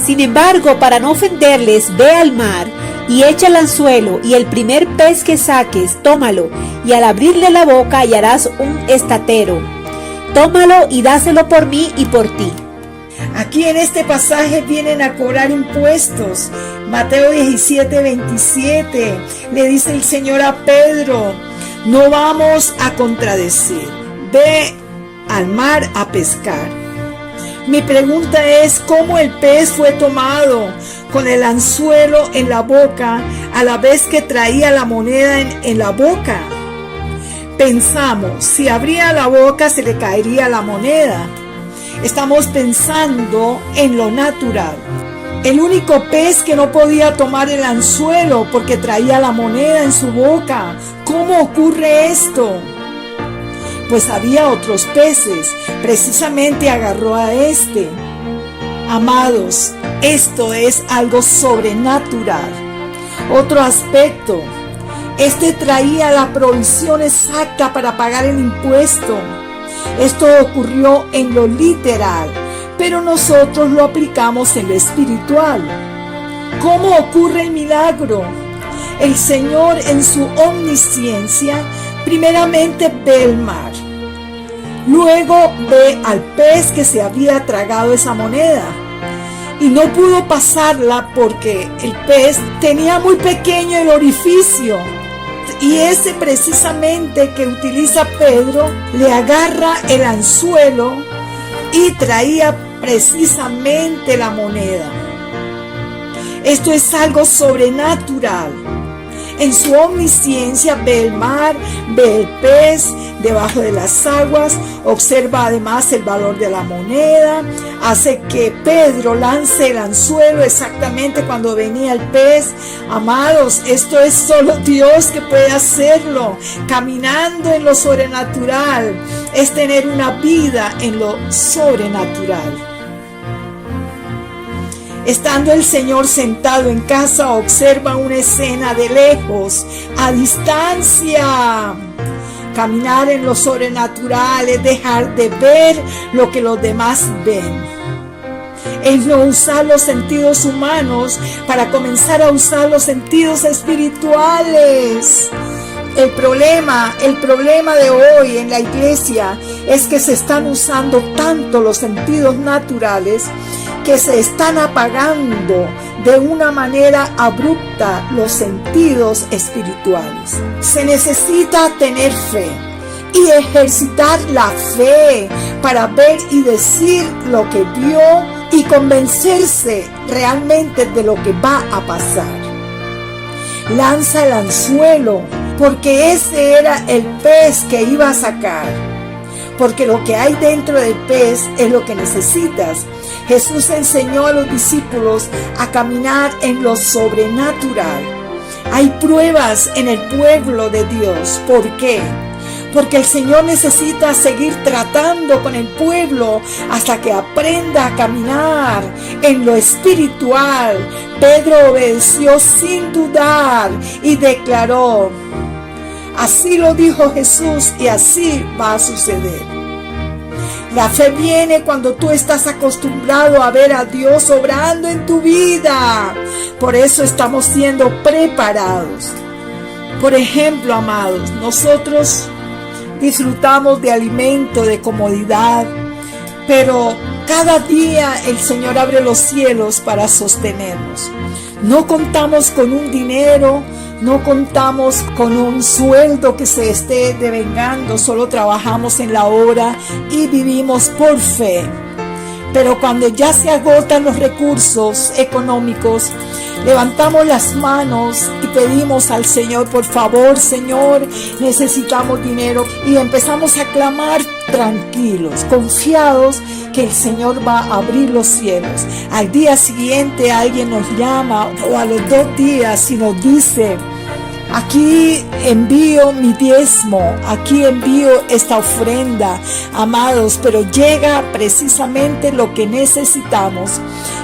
[SPEAKER 2] Sin embargo, para no ofenderles, ve al mar y echa el anzuelo, y el primer pez que saques, tómalo, y al abrirle la boca hallarás un estatero. Tómalo y dáselo por mí y por ti.
[SPEAKER 3] Aquí en este pasaje vienen a cobrar impuestos. Mateo 17, 27. Le dice el Señor a Pedro: no vamos a contradecir. Ve al mar a pescar. Mi pregunta es: ¿cómo el pez fue tomado con el anzuelo en la boca a la vez que traía la moneda en la boca? Pensamos, si abría la boca se le caería la moneda. Estamos pensando en lo natural. El único pez que no podía tomar el anzuelo porque traía la moneda en su boca. ¿Cómo ocurre esto? Pues había otros peces, precisamente agarró a este. Amados, esto es algo sobrenatural. Otro aspecto, este traía la provisión exacta para pagar el impuesto. Esto ocurrió en lo literal, pero nosotros lo aplicamos en lo espiritual. ¿Cómo ocurre el milagro? El Señor, en su omnisciencia, primeramente ve el mar. Luego ve al pez que se había tragado esa moneda. Y no pudo pasarla porque el pez tenía muy pequeño el orificio. Y ese precisamente que utiliza Pedro, le agarra el anzuelo y traía precisamente la moneda. Esto es algo sobrenatural. En su omnisciencia ve el mar, ve el pez debajo de las aguas, observa además el valor de la moneda, hace que Pedro lance el anzuelo exactamente cuando venía el pez. Amados, esto es solo Dios que puede hacerlo. Caminando en lo sobrenatural es tener una vida en lo sobrenatural. Estando el Señor sentado en casa, observa una escena de lejos, a distancia. Caminar en lo sobrenatural es dejar de ver lo que los demás ven. Es no usar los sentidos humanos para comenzar a usar los sentidos espirituales. El problema de hoy en la iglesia es que se están usando tanto los sentidos naturales que se están apagando de una manera abrupta los sentidos espirituales. Se necesita tener fe y ejercitar la fe para ver y decir lo que vio y convencerse realmente de lo que va a pasar. Lanza el anzuelo, porque ese era el pez que iba a sacar. Porque lo que hay dentro del pez es lo que necesitas. Jesús enseñó a los discípulos a caminar en lo sobrenatural. Hay pruebas en el pueblo de Dios. ¿Por qué? porque el Señor necesita seguir tratando con el pueblo hasta que aprenda a caminar en lo espiritual. Pedro obedeció sin dudar y declaró: así lo dijo Jesús y así va a suceder. La fe viene cuando tú estás acostumbrado a ver a Dios obrando en tu vida. Por eso estamos siendo preparados. Por ejemplo, amados, nosotros disfrutamos de alimento, de comodidad, pero cada día el Señor abre los cielos para sostenernos. No contamos con un dinero, no contamos con un sueldo que se esté devengando, solo trabajamos en la obra y vivimos por fe. Pero cuando ya se agotan los recursos económicos, levantamos las manos y pedimos al Señor: por favor, Señor, necesitamos dinero. Y empezamos a clamar tranquilos, confiados que el Señor va a abrir los cielos. Al día siguiente alguien nos llama, o a los 2 días, y nos dice: aquí envío mi diezmo, aquí envío esta ofrenda, amados, pero llega precisamente lo que necesitamos.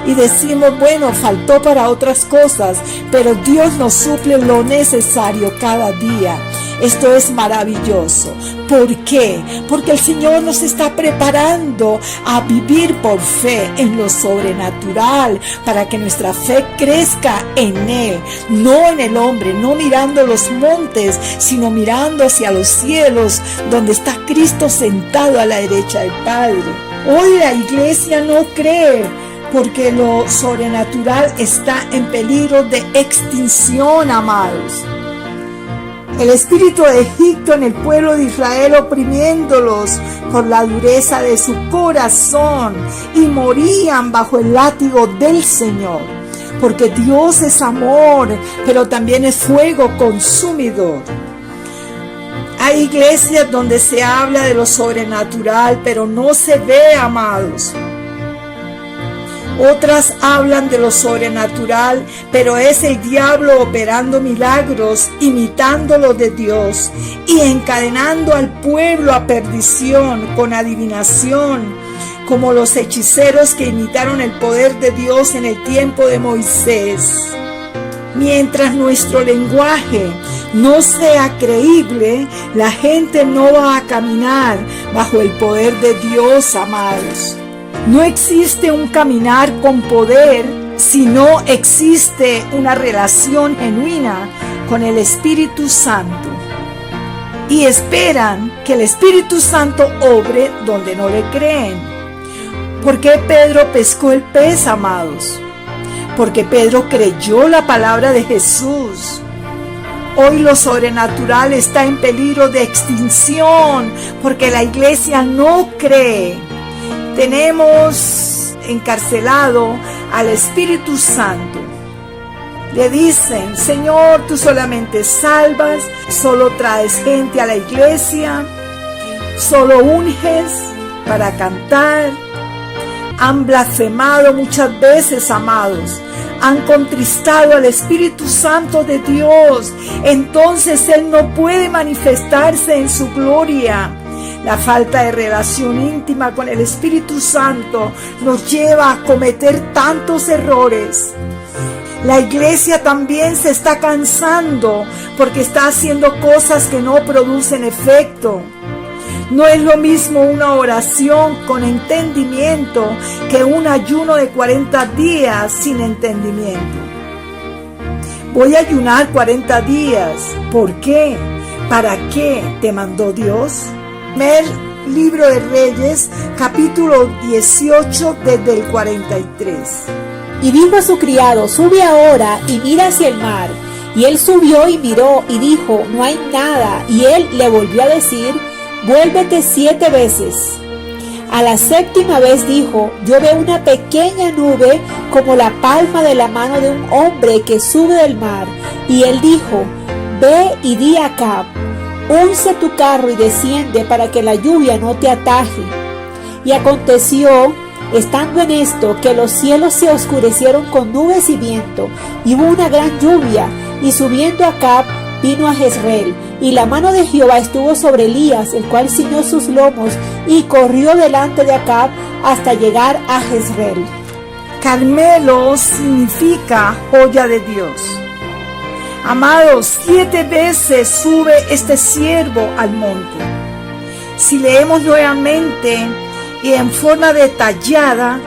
[SPEAKER 3] Y decimos: bueno, faltó para otras cosas, pero Dios nos suple lo necesario cada día. Esto es maravilloso. ¿Por qué? Porque el Señor nos está preparando a vivir por fe en lo sobrenatural, para que nuestra fe crezca en Él, no en el hombre, no mirando los montes, sino mirando hacia los cielos, donde está Cristo sentado a la derecha del Padre. Hoy la iglesia no cree, porque lo sobrenatural está en peligro de extinción, amados. El espíritu de Egipto en el pueblo de Israel, oprimiéndolos por la dureza de su corazón, y morían bajo el látigo del Señor. Porque Dios es amor, pero también es fuego consumidor. Hay iglesias donde se habla de lo sobrenatural, pero no se ve, amados. Otras hablan de lo sobrenatural, pero es el diablo operando milagros, imitando lo de Dios y encadenando al pueblo a perdición con adivinación, como los hechiceros que imitaron el poder de Dios en el tiempo de Moisés. Mientras nuestro lenguaje no sea creíble, la gente no va a caminar bajo el poder de Dios, amados. No existe un caminar con poder si no existe una relación genuina con el Espíritu Santo. Y esperan que el Espíritu Santo obre donde no le creen. ¿Por qué Pedro pescó el pez, amados? Porque Pedro creyó la palabra de Jesús. Hoy lo sobrenatural está en peligro de extinción, porque la iglesia no cree. Tenemos encarcelado al Espíritu Santo. Le dicen: Señor, tú solamente salvas, solo traes gente a la iglesia, solo unges para cantar. Han blasfemado muchas veces, amados. Han contristado al Espíritu Santo de Dios. Entonces Él no puede manifestarse en su gloria. La falta de relación íntima con el Espíritu Santo nos lleva a cometer tantos errores. La iglesia también se está cansando porque está haciendo cosas que no producen efecto. No es lo mismo una oración con entendimiento que un ayuno de 40 días sin entendimiento. Voy a ayunar 40 días. ¿Por qué? ¿Para qué te mandó Dios? Primer libro de Reyes, capítulo 18, desde el 43.
[SPEAKER 2] Y dijo a su criado: sube ahora y mira hacia el mar. Y él subió y miró y dijo: no hay nada. Y él le volvió a decir: vuélvete 7 veces. A la 7ª vez dijo: yo veo una pequeña nube como la palma de la mano de un hombre que sube del mar. Y él dijo: ve y di a Acab: unce tu carro y desciende para que la lluvia no te ataje. Y aconteció, estando en esto, que los cielos se oscurecieron con nubes y viento, y hubo una gran lluvia, y subiendo Acab vino a Jezreel, y la mano de Jehová estuvo sobre Elías, el cual ciñó sus lomos y corrió delante de Acab hasta llegar a Jezreel.
[SPEAKER 3] Carmelo significa joya de Dios. Amados, 7 veces sube este siervo al monte. Si leemos nuevamente y en forma detallada,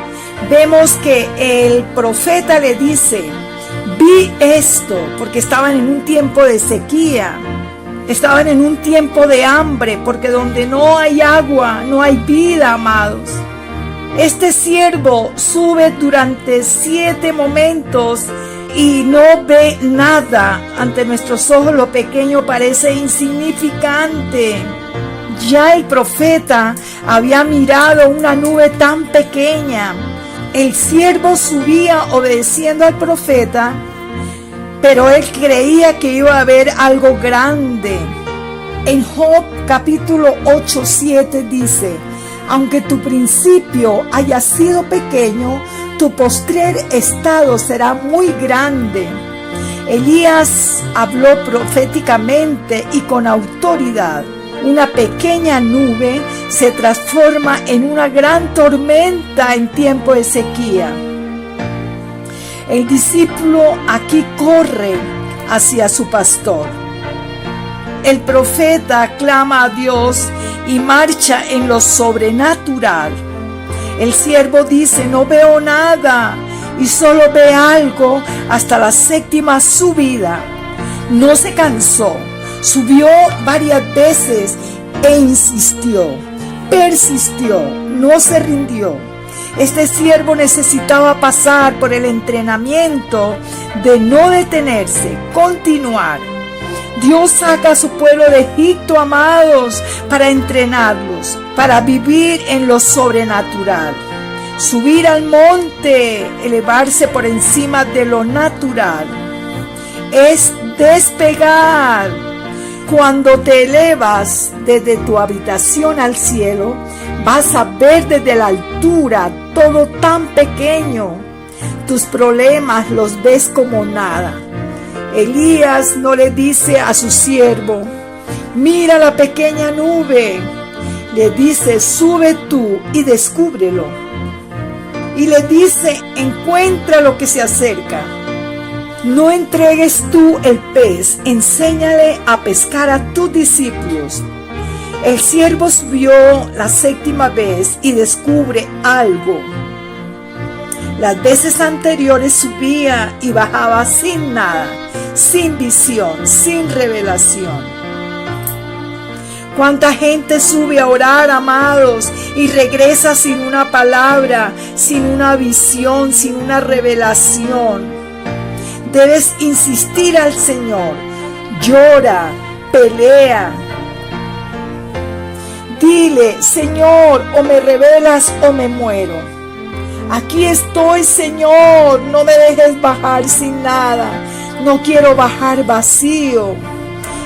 [SPEAKER 3] vemos que el profeta le dice: vi esto, porque estaban en un tiempo de sequía, estaban en un tiempo de hambre, porque donde no hay agua, no hay vida, amados. Este siervo sube durante 7 momentos y no ve nada. Ante nuestros ojos lo pequeño parece insignificante. Ya el profeta había mirado una nube tan pequeña. El siervo subía obedeciendo al profeta, pero él creía que iba a haber algo grande. En Job capítulo 8:7 dice: aunque tu principio haya sido pequeño, tu postrer estado será muy grande. Elías habló proféticamente y con autoridad. Una pequeña nube se transforma en una gran tormenta en tiempo de sequía. El discípulo aquí corre hacia su pastor. El profeta clama a Dios y marcha en lo sobrenatural. El siervo dice: no veo nada, y solo ve algo hasta la 7ª subida. No se cansó, subió varias veces e insistió, persistió, no se rindió. Este siervo necesitaba pasar por el entrenamiento de no detenerse, continuar. Dios saca a su pueblo de Egipto, amados, para entrenarlos, para vivir en lo sobrenatural. Subir al monte, elevarse por encima de lo natural, es despegar. Cuando te elevas desde tu habitación al cielo, vas a ver desde la altura todo tan pequeño. Tus problemas los ves como nada. Elías no le dice a su siervo: mira la pequeña nube. Le dice: sube tú y descúbrelo. Y le dice: encuentra lo que se acerca. No entregues tú el pez, enséñale a pescar a tus discípulos. El siervo subió la 7ª vez y descubre algo. Las veces anteriores subía y bajaba sin nada, sin visión, sin revelación. ¿Cuánta gente sube a orar, amados, y regresa sin una palabra, sin una visión, sin una revelación? Debes insistir al Señor. Llora, pelea. Dile: Señor, o me revelas o me muero. Aquí estoy, Señor, no me dejes bajar sin nada. No quiero bajar vacío.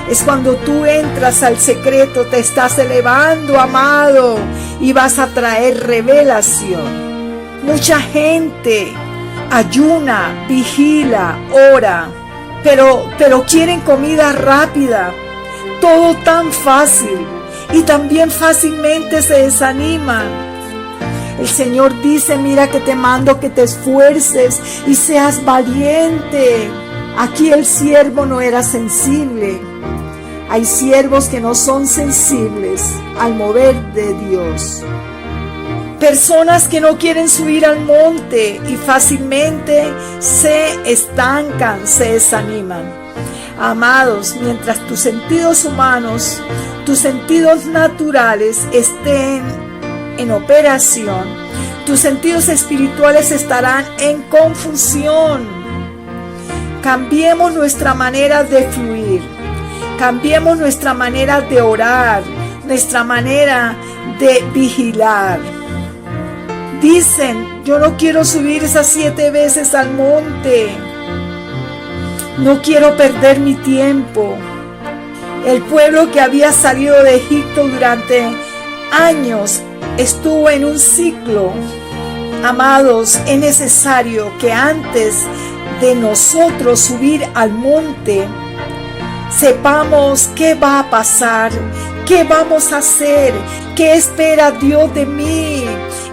[SPEAKER 3] Es cuando tú entras al secreto, te estás elevando, amado, y vas a traer revelación. Mucha gente ayuna, vigila, ora, pero quieren comida rápida, todo tan fácil, y también fácilmente se desaniman. El Señor dice: mira que te mando que te esfuerces y seas valiente. Aquí el siervo no era sensible. Hay siervos que no son sensibles al mover de Dios. Personas que no quieren subir al monte y fácilmente se estancan, se desaniman. Amados, mientras tus sentidos humanos, tus sentidos naturales estén en operación, tus sentidos espirituales estarán en confusión. Cambiemos nuestra manera de fluir, cambiemos nuestra manera de orar, nuestra manera de vigilar. Dicen: yo no quiero subir esas 7 veces al monte, no quiero perder mi tiempo. El pueblo que había salido de Egipto durante años estuvo en un ciclo. Amados, es necesario que antes de nosotros subir al monte, sepamos qué va a pasar, qué vamos a hacer, qué espera Dios de mí,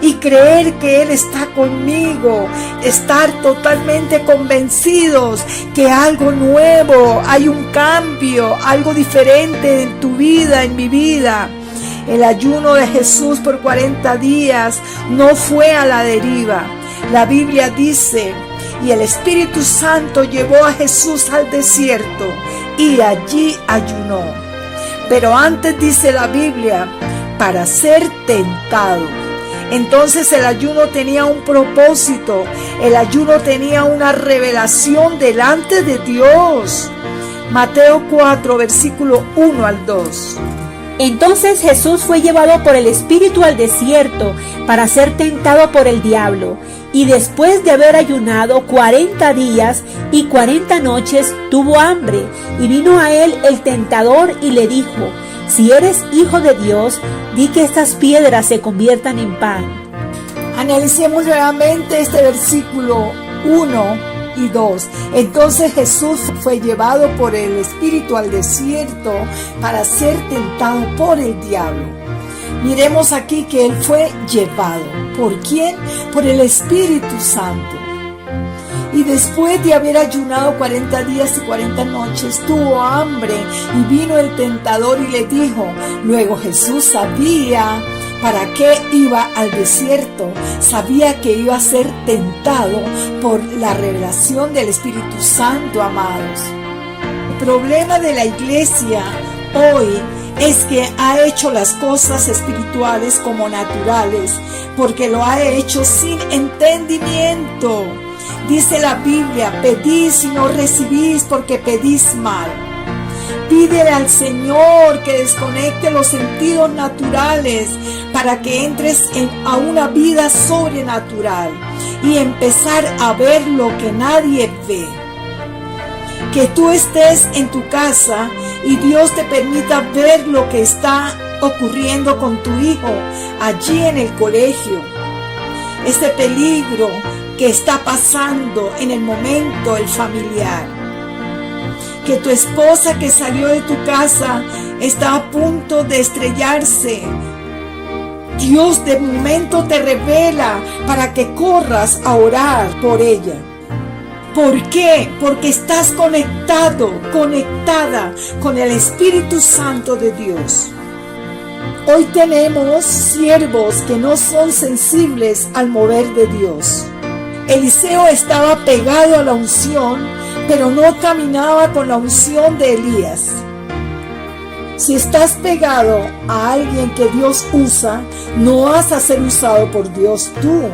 [SPEAKER 3] y creer que Él está conmigo, estar totalmente convencidos que algo nuevo, hay un cambio, algo diferente en tu vida, en mi vida. El ayuno de Jesús por 40 días no fue a la deriva. La Biblia dice, y el Espíritu Santo llevó a Jesús al desierto y allí ayunó. Pero antes dice la Biblia, para ser tentado. Entonces el ayuno tenía un propósito, el ayuno tenía una revelación delante de Dios. Mateo 4, versículo 1 al 2.
[SPEAKER 2] Entonces Jesús fue llevado por el Espíritu al desierto para ser tentado por el diablo. Y después de haber ayunado 40 días y 40 noches, tuvo hambre. Y vino a él el tentador y le dijo, si eres hijo de Dios, di que estas piedras se conviertan en pan.
[SPEAKER 3] Analicemos nuevamente este versículo 1 y 2. Entonces Jesús fue llevado por el Espíritu al desierto para ser tentado por el diablo. Miremos aquí que Él fue llevado. ¿Por quién? Por el Espíritu Santo. Y después de haber ayunado 40 días y 40 noches, tuvo hambre y vino el tentador y le dijo. Luego Jesús sabía para qué iba al desierto, sabía que iba a ser tentado por la revelación del Espíritu Santo, amados. El problema de la iglesia hoy es que ha hecho las cosas espirituales como naturales, porque lo ha hecho sin entendimiento. Dice la Biblia, pedís y no recibís porque pedís mal. Pídele al Señor que desconecte los sentidos naturales para que entres a una vida sobrenatural y empezar a ver lo que nadie ve. Que tú estés en tu casa y Dios te permita ver lo que está ocurriendo con tu hijo allí en el colegio. Ese peligro que está pasando en el momento, el familiar. Que tu esposa que salió de tu casa está a punto de estrellarse. Dios de momento te revela para que corras a orar por ella. ¿Por qué? Porque estás conectado, conectada con el Espíritu Santo de Dios. Hoy tenemos siervos que no son sensibles al mover de Dios. Eliseo estaba pegado a la unción, pero no caminaba con la unción de Elías. Si estás pegado a alguien que Dios usa, no vas a ser usado por Dios tú.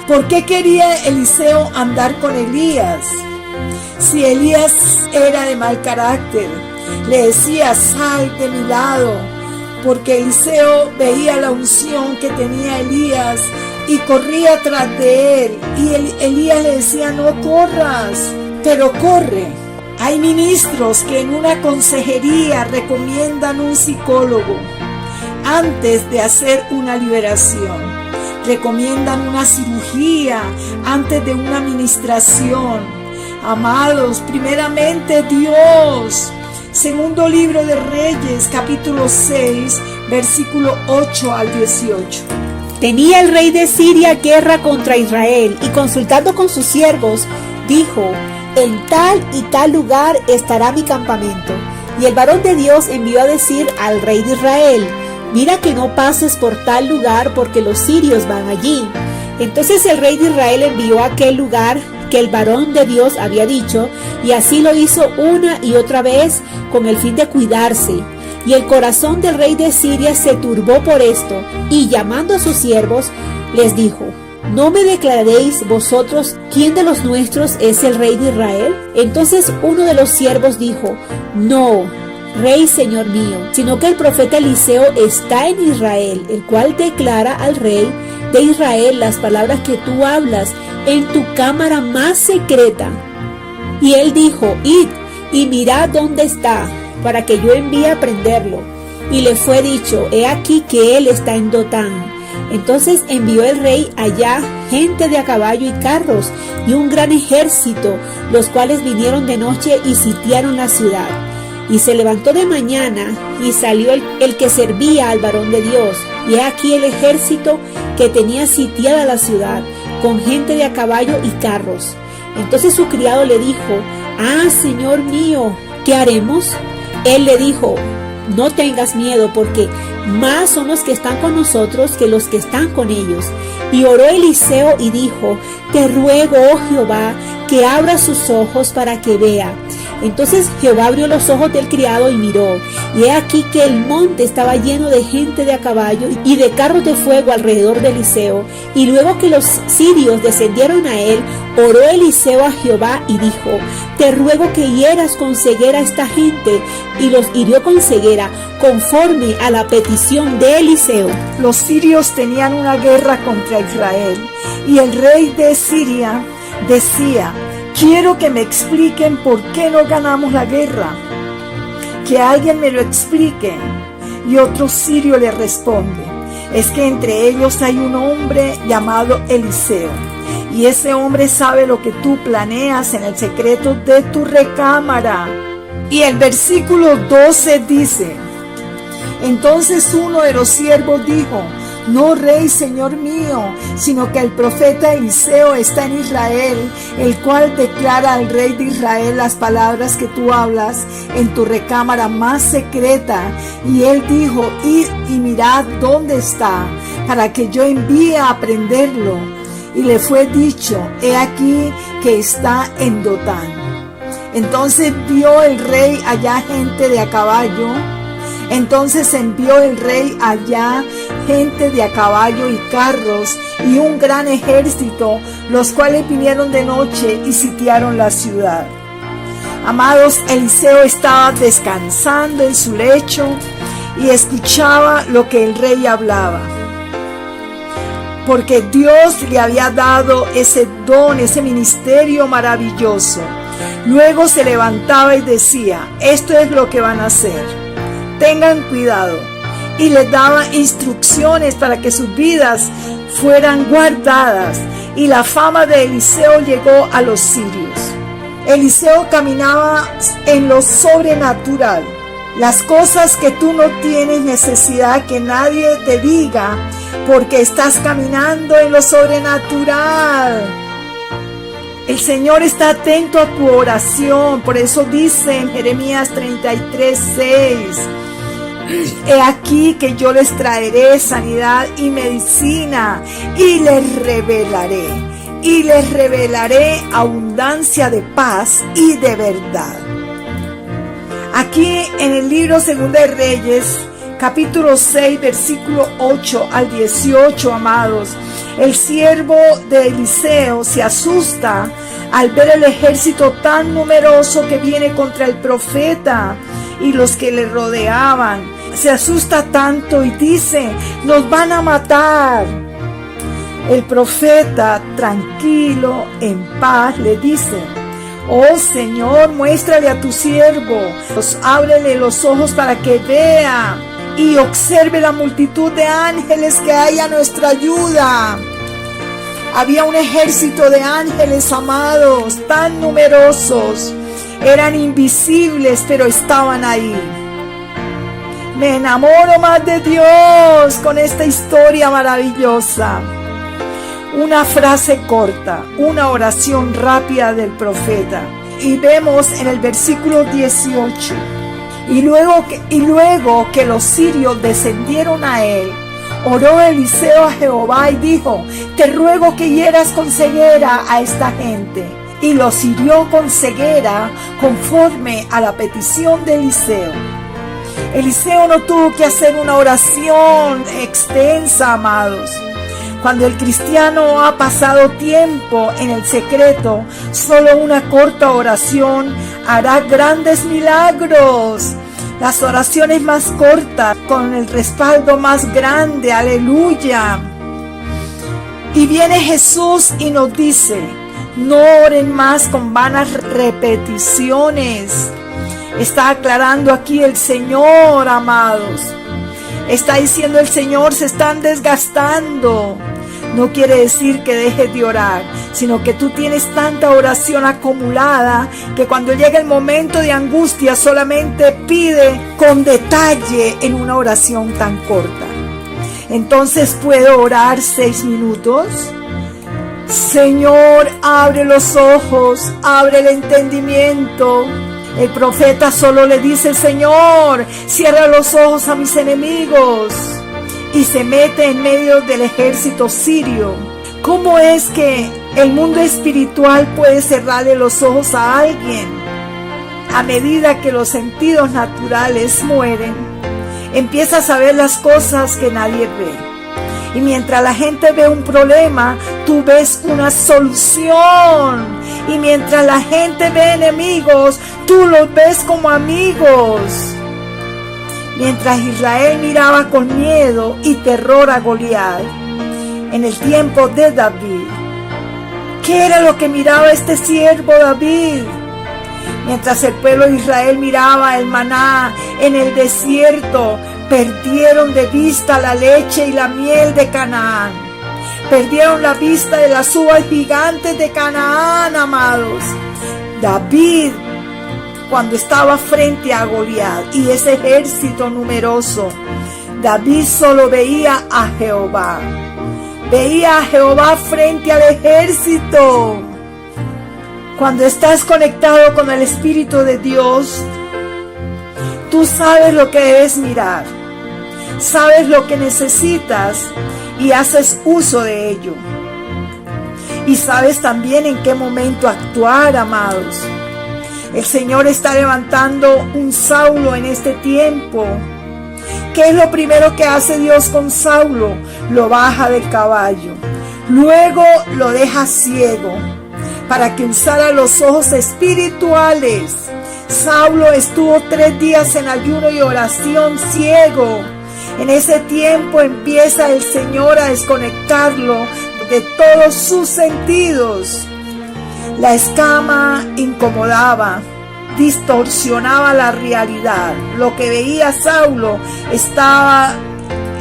[SPEAKER 3] ¿Por qué quería Eliseo andar con Elías? Si Elías era de mal carácter, le decía, sal de mi lado, porque Eliseo veía la unción que tenía Elías y corría tras de él. Y Elías le decía, no corras, pero corre. Hay ministros que en una consejería recomiendan un psicólogo antes de hacer una liberación. Recomiendan una cirugía antes de una administración. Amados, primeramente Dios. Segundo libro de Reyes, capítulo 6, versículo 8 al 18.
[SPEAKER 2] Tenía el rey de Siria guerra contra Israel y consultando con sus siervos, dijo, en tal y tal lugar estará mi campamento. Y el varón de Dios envió a decir al rey de Israel, mira que no pases por tal lugar porque los sirios van allí. Entonces el rey de Israel envió a aquel lugar que el varón de Dios había dicho, y así lo hizo una y otra vez con el fin de cuidarse. Y el corazón del rey de Siria se turbó por esto, y llamando a sus siervos, les dijo, ¿no me declaréis vosotros quién de los nuestros es el rey de Israel? Entonces uno de los siervos dijo, no, rey señor mío, sino que el profeta Eliseo está en Israel, el cual declara al rey de Israel las palabras que tú hablas en tu cámara más secreta. Y él dijo, id y mirad dónde está, para que yo envíe a prenderlo. Y le fue dicho, he aquí que él está en Dotán. Entonces envió el rey allá gente de a caballo y carros y un gran ejército, los cuales vinieron de noche y sitiaron la ciudad. Y se levantó de mañana y salió el que servía al varón de Dios. Y he aquí el ejército que tenía sitiada la ciudad, con gente de a caballo y carros. Entonces su criado le dijo: «Ah, señor mío, ¿qué haremos?». Él le dijo: «No tengas miedo, porque más son los que están con nosotros que los que están con ellos». Y oró Eliseo y dijo: «Te ruego, oh Jehová, que abra sus ojos para que vea». Entonces Jehová abrió los ojos del criado y miró, y he aquí que el monte estaba lleno de gente de a caballo y de carros de fuego alrededor de Eliseo. Y luego que los sirios descendieron a él, oró Eliseo a Jehová y dijo: «Te ruego que hieras con ceguera a esta gente». Y los hirió con ceguera, conforme a la petición de Eliseo.
[SPEAKER 3] Los sirios tenían una guerra contra Israel, y el rey de Siria decía: «Quiero que me expliquen por qué no ganamos la guerra. Que alguien me lo explique». Y otro sirio le responde: «Es que entre ellos hay un hombre llamado Eliseo, y ese hombre sabe lo que tú planeas en el secreto de tu recámara». Y el versículo 12 dice: «Entonces uno de los siervos dijo: No, rey, señor mío, sino que el profeta Eliseo está en Israel, el cual declara al rey de Israel las palabras que tú hablas en tu recámara más secreta». Y él dijo: «Id y mirad dónde está, para que yo envíe a prenderlo». Y le fue dicho: «He aquí que está en Dotán». Entonces vio el rey allá gente de a caballo. Entonces envió el rey allá gente de a caballo y carros y un gran ejército, los cuales vinieron de noche y sitiaron la ciudad. Amados, Eliseo estaba descansando en su lecho y escuchaba lo que el rey hablaba, porque Dios le había dado ese don, ese ministerio maravilloso. Luego se levantaba y decía: «Esto es lo que van a hacer, tengan cuidado». Y les daba instrucciones para que sus vidas fueran guardadas. Y la fama de Eliseo llegó a los sirios. Eliseo caminaba en lo sobrenatural. Las cosas que tú no tienes necesidad que nadie te diga, porque estás caminando en lo sobrenatural. El Señor está atento a tu oración. Por eso dice en Jeremías 33:6: «He aquí que yo les traeré sanidad y medicina, y les revelaré abundancia de paz y de verdad». Aquí en el libro Segunda de Reyes, capítulo 6, versículo 8 al 18, amados, el siervo de Eliseo se asusta al ver el ejército tan numeroso que viene contra el profeta y los que le rodeaban. Se asusta tanto y dice: «Nos van a matar». El profeta, tranquilo, en paz, le dice: «Oh Señor, muéstrale a tu siervo, ábrele los ojos para que vea y observe la multitud de ángeles que hay a nuestra ayuda». Había un ejército de ángeles, amados, tan numerosos. Eran invisibles, pero estaban ahí. Me enamoro más de Dios con esta historia maravillosa. Una frase corta, una oración rápida del profeta. Y vemos en el versículo 18: Y luego que los sirios descendieron a él, oró Eliseo a Jehová y dijo: «Te ruego que hieras con ceguera a esta gente». Y los hirió con ceguera conforme a la petición de Eliseo. Eliseo no tuvo que hacer una oración extensa, amados. Cuando el cristiano ha pasado tiempo en el secreto, solo una corta oración hará grandes milagros. Las oraciones más cortas, con el respaldo más grande, aleluya. Y viene Jesús y nos dice: no oren más con vanas repeticiones. Está aclarando aquí el Señor, amados. Está diciendo el Señor: se están desgastando. no quiere decir que dejes de orar, sino que tú tienes tanta oración acumulada que cuando llega el momento de angustia solamente pide con detalle en una oración tan corta. Entonces puedo orar 6 minutos. Señor, abre los ojos, abre el entendimiento. El profeta solo le dice: Señor, cierra los ojos a mis enemigos. Y se mete en medio del ejército sirio. ¿Cómo es que el mundo espiritual puede cerrarle los ojos a alguien? A medida que los sentidos naturales mueren, empiezas a ver las cosas que nadie ve. Y mientras la gente ve un problema, tú ves una solución. Y mientras la gente ve enemigos, tú los ves como amigos. Mientras Israel miraba con miedo y terror a Goliat, en el tiempo de David, ¿qué era lo que miraba este siervo David? Mientras el pueblo de Israel miraba el maná en el desierto, perdieron de vista la leche y la miel de Canaán. Perdieron la vista de las uvas gigantes de Canaán, amados. David, cuando estaba frente a Goliat y ese ejército numeroso, David solo veía a Jehová. Veía a Jehová frente al ejército. Cuando estás conectado con el Espíritu de Dios, tú sabes lo que debes mirar, sabes lo que necesitas y haces uso de ello. Y sabes también en qué momento actuar, amados. El Señor está levantando un Saulo en este tiempo. ¿Qué es lo primero que hace Dios con Saulo? Lo baja del caballo. Luego lo deja ciego para que usara los ojos espirituales. Saulo estuvo 3 días en ayuno y oración ciego. En ese tiempo empieza el Señor a desconectarlo de todos sus sentidos. La escama incomodaba, distorsionaba la realidad. Lo que veía Saulo estaba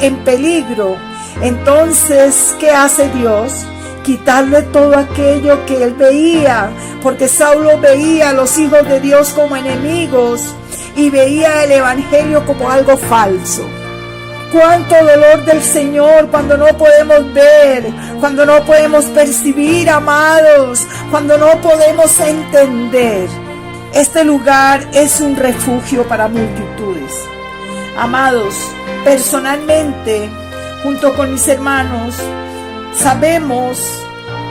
[SPEAKER 3] en peligro. Entonces, ¿qué hace Dios? Quitarle todo aquello que él veía, porque Saulo veía a los hijos de Dios como enemigos y veía el evangelio como algo falso. Cuánto dolor del Señor cuando no podemos ver, cuando no podemos percibir, amados, cuando no podemos entender. Este lugar es un refugio para multitudes. Amados, personalmente, junto con mis hermanos, sabemos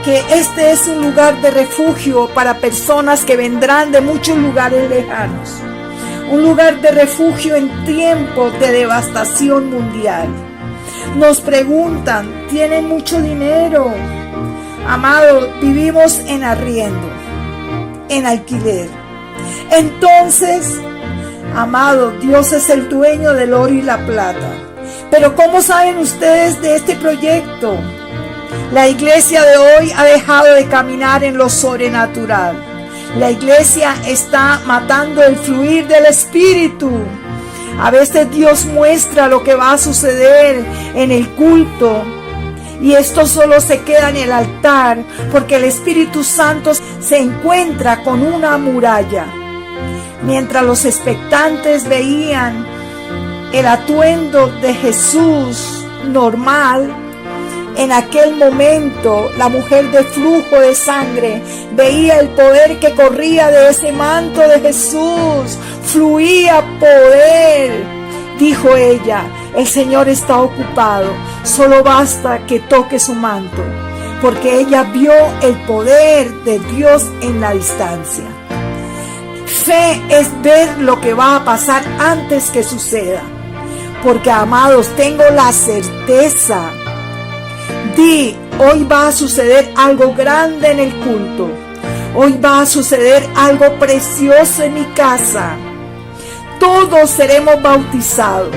[SPEAKER 3] que este es un lugar de refugio para personas que vendrán de muchos lugares lejanos. Un lugar de refugio en tiempos de devastación mundial. Nos preguntan, ¿tienen mucho dinero? Amado, vivimos en arriendo, en alquiler. Entonces, amado, Dios es el dueño del oro y la plata. Pero ¿cómo saben ustedes de este proyecto? La iglesia de hoy ha dejado de caminar en lo sobrenatural. La iglesia está matando el fluir del Espíritu. A veces Dios muestra lo que va a suceder en el culto y esto solo se queda en el altar porque el Espíritu Santo se encuentra con una muralla. Mientras los expectantes veían el atuendo de Jesús normal, en aquel momento la mujer de flujo de sangre veía el poder que corría de ese manto de Jesús. Fluía poder. Dijo ella, el Señor está ocupado, solo basta que toque su manto, porque ella vio el poder de Dios en la distancia. Fe es ver lo que va a pasar antes que suceda, porque amados, tengo la certeza. Hoy va a suceder algo grande en el culto. Hoy va a suceder algo precioso en mi casa. Todos seremos bautizados.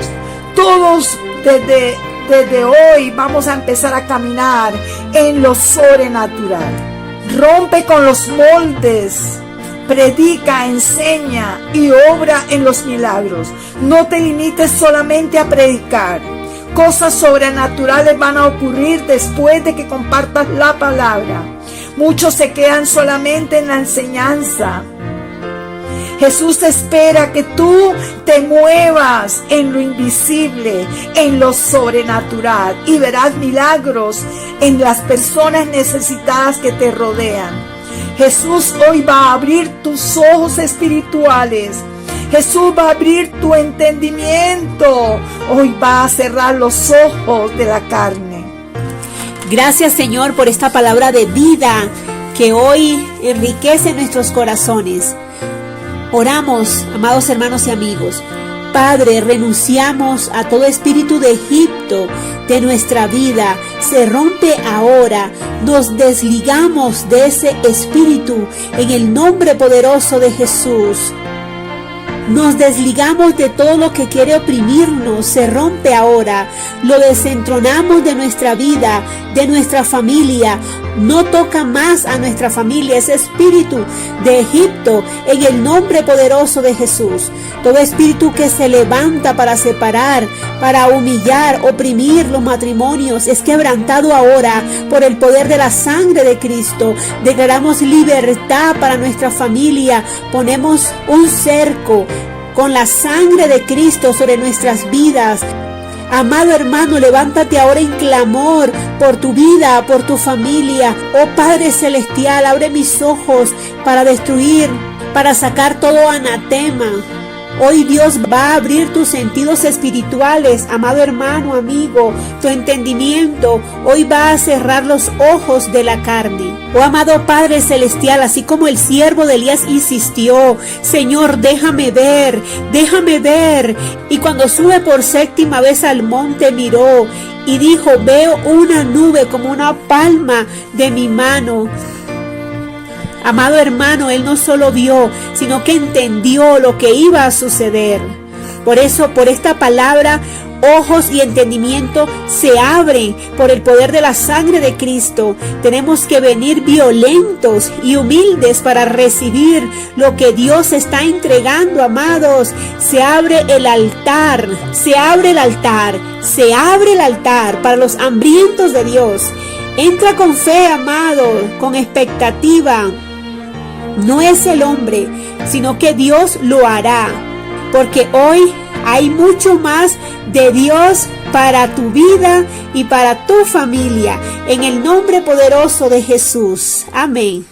[SPEAKER 3] Todos desde hoy vamos a empezar a caminar en lo sobrenatural. Rompe con los moldes. Predica, enseña y obra en los milagros. No te limites solamente a predicar. cosas sobrenaturales van a ocurrir después de que compartas la palabra. Muchos se quedan solamente en la enseñanza. Jesús espera que tú te muevas en lo invisible, en lo sobrenatural, y verás milagros en las personas necesitadas que te rodean. Jesús hoy va a abrir tus ojos espirituales. Jesús va a abrir tu entendimiento. Hoy va a cerrar los ojos de la carne.
[SPEAKER 2] Gracias, Señor, por esta palabra de vida que hoy enriquece nuestros corazones. Oramos, amados hermanos y amigos. Padre, renunciamos a todo espíritu de Egipto de nuestra vida. Se rompe ahora. Nos desligamos de ese espíritu en el nombre poderoso de Jesús. Nos desligamos de todo lo que quiere oprimirnos, se rompe ahora. Lo desentronamos de nuestra vida, de nuestra familia. No toca más a nuestra familia ese espíritu de Egipto en el nombre poderoso de Jesús. Todo espíritu que se levanta para separar, para humillar, oprimir los matrimonios, es quebrantado ahora por el poder de la sangre de Cristo. Declaramos libertad para nuestra familia. Ponemos un cerco con la sangre de Cristo sobre nuestras vidas. Amado hermano, levántate ahora en clamor por tu vida, por tu familia. Oh Padre Celestial, abre mis ojos para destruir, para sacar todo anatema. Hoy Dios va a abrir tus sentidos espirituales, amado hermano, amigo, tu entendimiento. Hoy va a cerrar los ojos de la carne. Oh amado Padre Celestial, así como el siervo de Elías insistió, Señor, déjame ver, déjame ver. Y cuando sube por séptima vez al monte miró y dijo, veo una nube como una palma de mi mano. Amado hermano, él no solo vio, sino que entendió lo que iba a suceder. Por eso, por esta palabra, ojos y entendimiento se abren por el poder de la sangre de Cristo. Tenemos que venir violentos y humildes para recibir lo que Dios está entregando, amados. Se abre el altar, se abre el altar, se abre el altar para los hambrientos de Dios. Entra con fe, amado, con expectativa. No es el hombre, sino que Dios lo hará. Porque hoy hay mucho más de Dios para tu vida y para tu familia. En el nombre poderoso de Jesús. Amén.